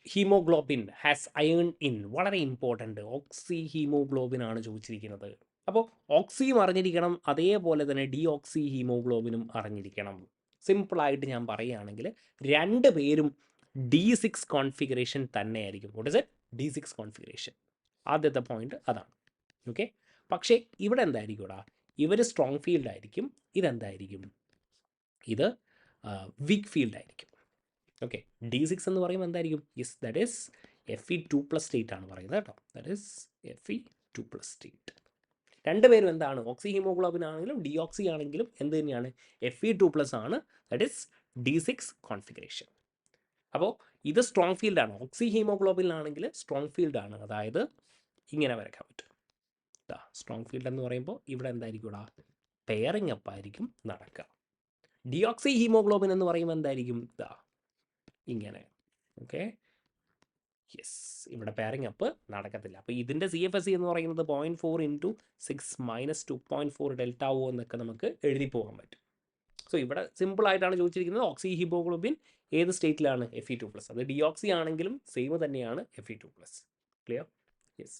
S1: haemoglobin has iron in. വളരെ ഇമ്പോർട്ടൻ്റ്, ഓക്സി ഹീമോഗ്ലോബിൻ ആണ് ചോദിച്ചിരിക്കുന്നത്. അപ്പോൾ ഓക്സിയും അറിഞ്ഞിരിക്കണം, അതേപോലെ തന്നെ ഡിയോക്സി ഹീമോഗ്ലോബിനും അറിഞ്ഞിരിക്കണം. സിമ്പിളായിട്ട് ഞാൻ പറയുകയാണെങ്കിൽ 2 പേരും D6 കോൺഫിഗറേഷൻ തന്നെയായിരിക്കും. What is it? D6 configuration. ആദ്യത്തെ പോയിന്റ് അതാണ്. ഓക്കെ, പക്ഷേ ഇവിടെ എന്തായിരിക്കും? ഇവർ സ്ട്രോങ് ഫീൽഡ് ആയിരിക്കും. ഇതെന്തായിരിക്കും? ഇത് വീക്ക് ഫീൽഡ് ആയിരിക്കും. ഓക്കെ, D6 എന്ന് പറയുമ്പോൾ എന്തായിരിക്കും? Yes, that is Fe2+ state ആണ് പറയുന്നത് കേട്ടോ. That is Fe2+ state. 2 പേരും എന്താണ്? ഓക്സി ഹീമോഗ്ലോബിൻ ആണെങ്കിലും ഡിയോക്സി ആണെങ്കിലും എന്ത് തന്നെയാണ്? Fe2+ ആണ്. That is D6 configuration. അപ്പോൾ ഇത് സ്ട്രോങ് ഫീൽഡാണ്. ഓക്സി ഹീമോഗ്ലോബിനാണെങ്കിൽ സ്ട്രോങ് ഫീൽഡാണ്. അതായത് ഇങ്ങനെ വരയ്ക്കാൻ പറ്റും. ഇതാ സ്ട്രോങ് ഫീൽഡ് എന്ന് പറയുമ്പോൾ ഇവിടെ എന്തായിരിക്കും? പെയറിങ് അപ്പ് ആയിരിക്കും നടക്കുക. ഡിയോക്സി ഹീമോഗ്ലോബിൻ എന്ന് പറയുമ്പോൾ എന്തായിരിക്കും? ഇതാ ഇങ്ങനെ. ഓക്കെ, യെസ്, ഇവിടെ പെയറിങ് അപ്പ് നടക്കത്തില്ല. അപ്പോൾ ഇതിൻ്റെ CFSE എന്ന് പറയുന്നത് 0.4 × 6 - 2.4 δO എന്നൊക്കെ നമുക്ക് എഴുതി പോകാൻ പറ്റും. സോ ഇവിടെ സിമ്പിളായിട്ടാണ് ചോദിച്ചിരിക്കുന്നത്. ഓക്സി ഹീമോഗ്ലോബിൻ ഏത് സ്റ്റേറ്റിലാണ്? Fe2+. അത് ഡിയോക്സി ആണെങ്കിലും സെയിം തന്നെയാണ് Fe2+. Clear? Yes.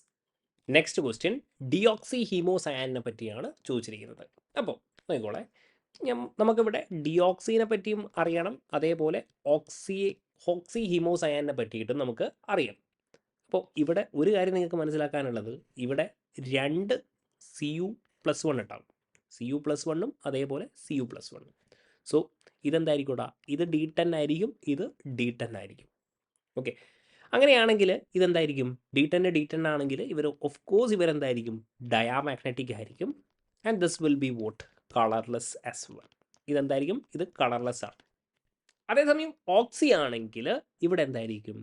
S1: Next question, ഡിയോക്സി ഹീമോസയാനിനെ പറ്റിയാണ് ചോദിച്ചിരിക്കുന്നത്. അപ്പോൾ നോക്കിക്കോളെ, നമുക്കിവിടെ ഡിയോക്സിനെ പറ്റിയും അറിയണം, അതേപോലെ ഓക്സി ഹീമോസയാനിനെ പറ്റിയിട്ടും നമുക്ക് അറിയാം. അപ്പോൾ ഇവിടെ ഒരു കാര്യം നിങ്ങൾക്ക് മനസ്സിലാക്കാനുള്ളത്, ഇവിടെ 2 Cu+1 ഉണ്ടാവും. Cu+1ഉം അതേപോലെ Cu+1ഉം. സോ ഇതെന്തായിരിക്കും? ഇത് D10 ആയിരിക്കും, ഇത് D10 ആയിരിക്കും. ഓക്കെ, അങ്ങനെയാണെങ്കിൽ ഇതെന്തായിരിക്കും? D10 ആണെങ്കിൽ ഇവർ ഓഫ് കോഴ്സ് ഇവരെന്തായിരിക്കും? ഡയാമാഗ്നറ്റിക് ആയിരിക്കും. And this will be what? Colourless as well. ഇതെന്തായിരിക്കും? ഇത് കളർലെസ് ആണ്. അതേസമയം ഓക്സി ആണെങ്കിൽ ഇവിടെ എന്തായിരിക്കും?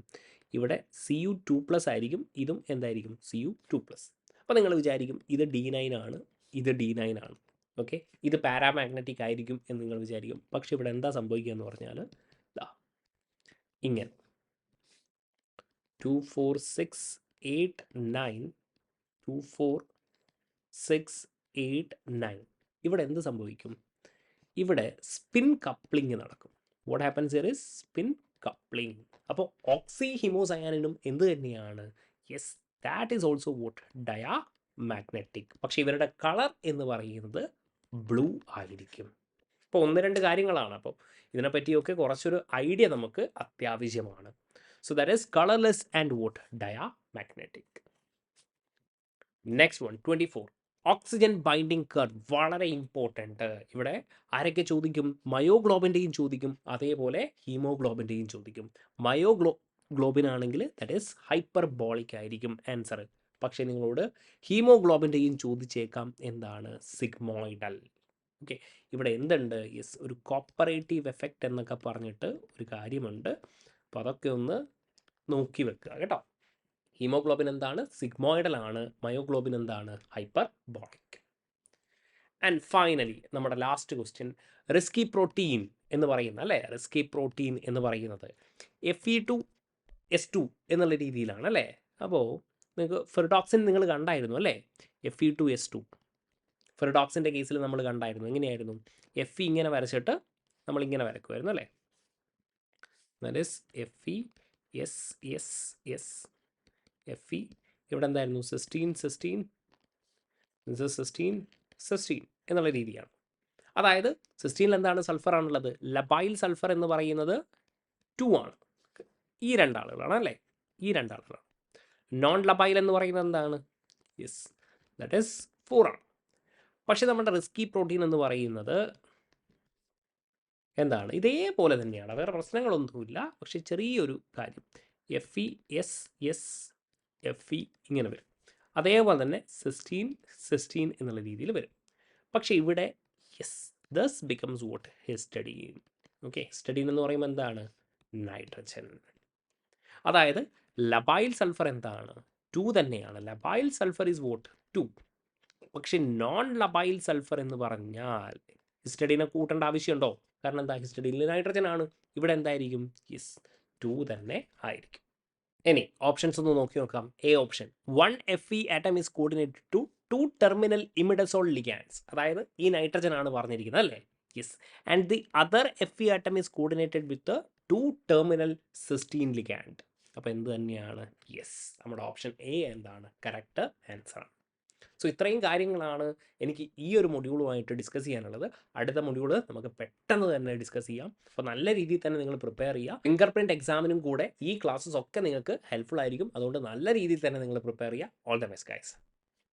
S1: ഇവിടെ Cu2+ ആയിരിക്കും. ഇതും എന്തായിരിക്കും? Cu2+. അപ്പോൾ നിങ്ങൾ വിചാരിക്കും ഇത് D9 ആണ്, ഇത് D9 ആണ്. ഓക്കെ, ഇത് പാരാമാഗ്നറ്റിക് ആയിരിക്കും എന്ന് നിങ്ങൾ വിചാരിക്കും. പക്ഷെ ഇവിടെ എന്താ സംഭവിക്കുക എന്ന് പറഞ്ഞാൽ ഇങ്ങനെ 2 4 6 8 9 2 4 6 8 9. ഇവിടെ എന്ത് സംഭവിക്കും? ഇവിടെ സ്പിൻ കപ്ലിംഗ് നടക്കും. What happens here is spin coupling. അപ്പോൾ ഓക്സി ഹീമോസയാനിനും എന്ത് തന്നെയാണ്? Yes, that is also vote? Diamagnetic. പക്ഷേ ഇവരുടെ കളർ എന്ന് പറയുന്നത് ബ്ലൂ ആയിരിക്കും. ഇപ്പോൾ 1-2 കാര്യങ്ങളാണ്. അപ്പോൾ ഇതിനെപ്പറ്റിയൊക്കെ കുറച്ചൊരു ഐഡിയ നമുക്ക് അത്യാവശ്യമാണ്. So that is colourless and what? Diamagnetic. Next one, 24, oxygen binding curve വളരെ ഇമ്പോർട്ടൻറ്റ്. ഇവിടെ ആരൊക്കെ ചോദിക്കും? മയോഗ്ലോബിൻ്റെയും ചോദിക്കും, അതേപോലെ ഹീമോഗ്ലോബിൻ്റെയും ചോദിക്കും. ഗ്ലോബിൻ ആണെങ്കിൽ ദാറ്റ് ഈസ് ഹൈപ്പർബോളിക് ആയിരിക്കും ആൻസർ. പക്ഷേ നിങ്ങളോട് ഹീമോഗ്ലോബിൻ്റെയും ചോദിച്ചേക്കാം. എന്താണ്? സിഗ്മോയിഡൽ. ഓക്കെ, ഇവിടെ എന്തുണ്ട്? യെസ്, ഒരു കോപ്പറേറ്റീവ് എഫക്റ്റ് എന്നൊക്കെ പറഞ്ഞിട്ട് ഒരു കാര്യമുണ്ട്. അപ്പോൾ അതൊക്കെ ഒന്ന് നോക്കി വെക്കുക കേട്ടോ. ഹീമോഗ്ലോബിൻ എന്താണ്? സിഗ്മോയിഡൽ ആണ്. മയോഗ്ലോബിൻ എന്താണ്? ഹൈപ്പർബോളിക്. ആൻഡ് ഫൈനലി നമ്മുടെ ലാസ്റ്റ് ക്വസ്റ്റ്യൻ, റിസ്കി പ്രോട്ടീൻ എന്ന് പറയുന്ന അല്ലേ, റിസ്കി പ്രോട്ടീൻ എന്ന് പറയുന്നത് Fe2S2 എന്നുള്ള രീതിയിലാണ് അല്ലേ. അപ്പോൾ നിങ്ങൾക്ക് ഫെറിഡോക്സിൻ നിങ്ങൾ കണ്ടായിരുന്നു അല്ലേ, Fe2S2. ഫെറിഡോക്സിൻ്റെ കേസിൽ നമ്മൾ കണ്ടായിരുന്നു. എങ്ങനെയായിരുന്നു? Fe ഇങ്ങനെ വരച്ചിട്ട് നമ്മളിങ്ങനെ വരക്കുമായിരുന്നു അല്ലേ. ദാറ്റ് ഈസ് Fe Fe ഇവിടെ എന്തായിരുന്നു? സിസ്റ്റീൻ എന്നുള്ള രീതിയാണ്. അതായത് സിസ്റ്റീനിൽ എന്താണ്? സൾഫർ ആണുള്ളത്. ലബൈൽ സൾഫർ എന്ന് പറയുന്നത് 2 ആണ്. ഈ രണ്ടാളുകളാണ് അല്ലേ, ഈ രണ്ടാളുകളാണ്. നോൺ ലബൈൽ എന്ന് പറയുന്നത് എന്താണ്? യെസ്, ദാറ്റ് ഈസ് 4 ആണ്. പക്ഷേ നമ്മുടെ റിസ്കി പ്രോട്ടീൻ എന്ന് പറയുന്നത് എന്താണ്? ഇതേപോലെ തന്നെയാണ്, വേറെ പ്രശ്നങ്ങളൊന്നുമില്ല. പക്ഷേ ചെറിയൊരു കാര്യം, Fe ഇങ്ങനെ വരും. അതേപോലെ തന്നെ സിസ്റ്റീൻ എന്നുള്ള രീതിയിൽ വരും. പക്ഷേ ഇവിടെ yes, thus becomes what? Histidine. Okay, histidine എന്ന് പറയുമ്പോൾ എന്താണ്? നൈട്രജൻ. അതായത് ലബൈൽ സൾഫർ എന്താണ്? 2 തന്നെയാണ്. Labile sulphur is what? 2. പക്ഷെ നോൺ ലബൈൽ സൾഫർ എന്ന് പറഞ്ഞാൽ ഹിസ്റ്റഡീനെ കൂട്ടേണ്ട ആവശ്യമുണ്ടോ? കാരണം എന്താ? ഹിസ്റ്റഡീനിൽ നൈട്രജൻ ആണ്. ഇവിടെ എന്തായിരിക്കും? യെസ്, 2 തന്നെ ആയിരിക്കും. ഇനി ഓപ്ഷൻസ് ഒന്ന് നോക്കി നോക്കാം. A option, 1 Fe atom is coordinated to 2 terminal imidazole ligands. അതായത് ഈ നൈട്രജൻ ആണ് പറഞ്ഞിരിക്കുന്നത് അല്ലേ. Yes, and the other Fe atom is coordinated with 2 terminal cysteine ligand. അപ്പോൾ എന്ത് തന്നെയാണ്? യെസ്, നമ്മുടെ ഓപ്ഷൻ എ എന്താണ്? കറക്റ്റ് ആൻസർ ആണ്. സോ ഇത്രയും കാര്യങ്ങളാണ് എനിക്ക് ഈ ഒരു മൊഡ്യൂളുമായിട്ട് ഡിസ്കസ് ചെയ്യാനുള്ളത്. അടുത്ത മൊഡ്യൂള് നമുക്ക് പെട്ടെന്ന് തന്നെ ഡിസ്കസ് ചെയ്യാം. അപ്പോൾ നല്ല രീതിയിൽ തന്നെ നിങ്ങൾ പ്രിപ്പയർ ചെയ്യുക. ഫിംഗർ പ്രിൻറ്റ് എക്സാമിനും കൂടെ ഈ ക്ലാസ്സസ് ഒക്കെ നിങ്ങൾക്ക് ഹെൽപ്ഫുൾ ആയിരിക്കും. അതുകൊണ്ട് നല്ല രീതിയിൽ തന്നെ നിങ്ങൾ പ്രിപ്പയർ ചെയ്യുക. All the best guys.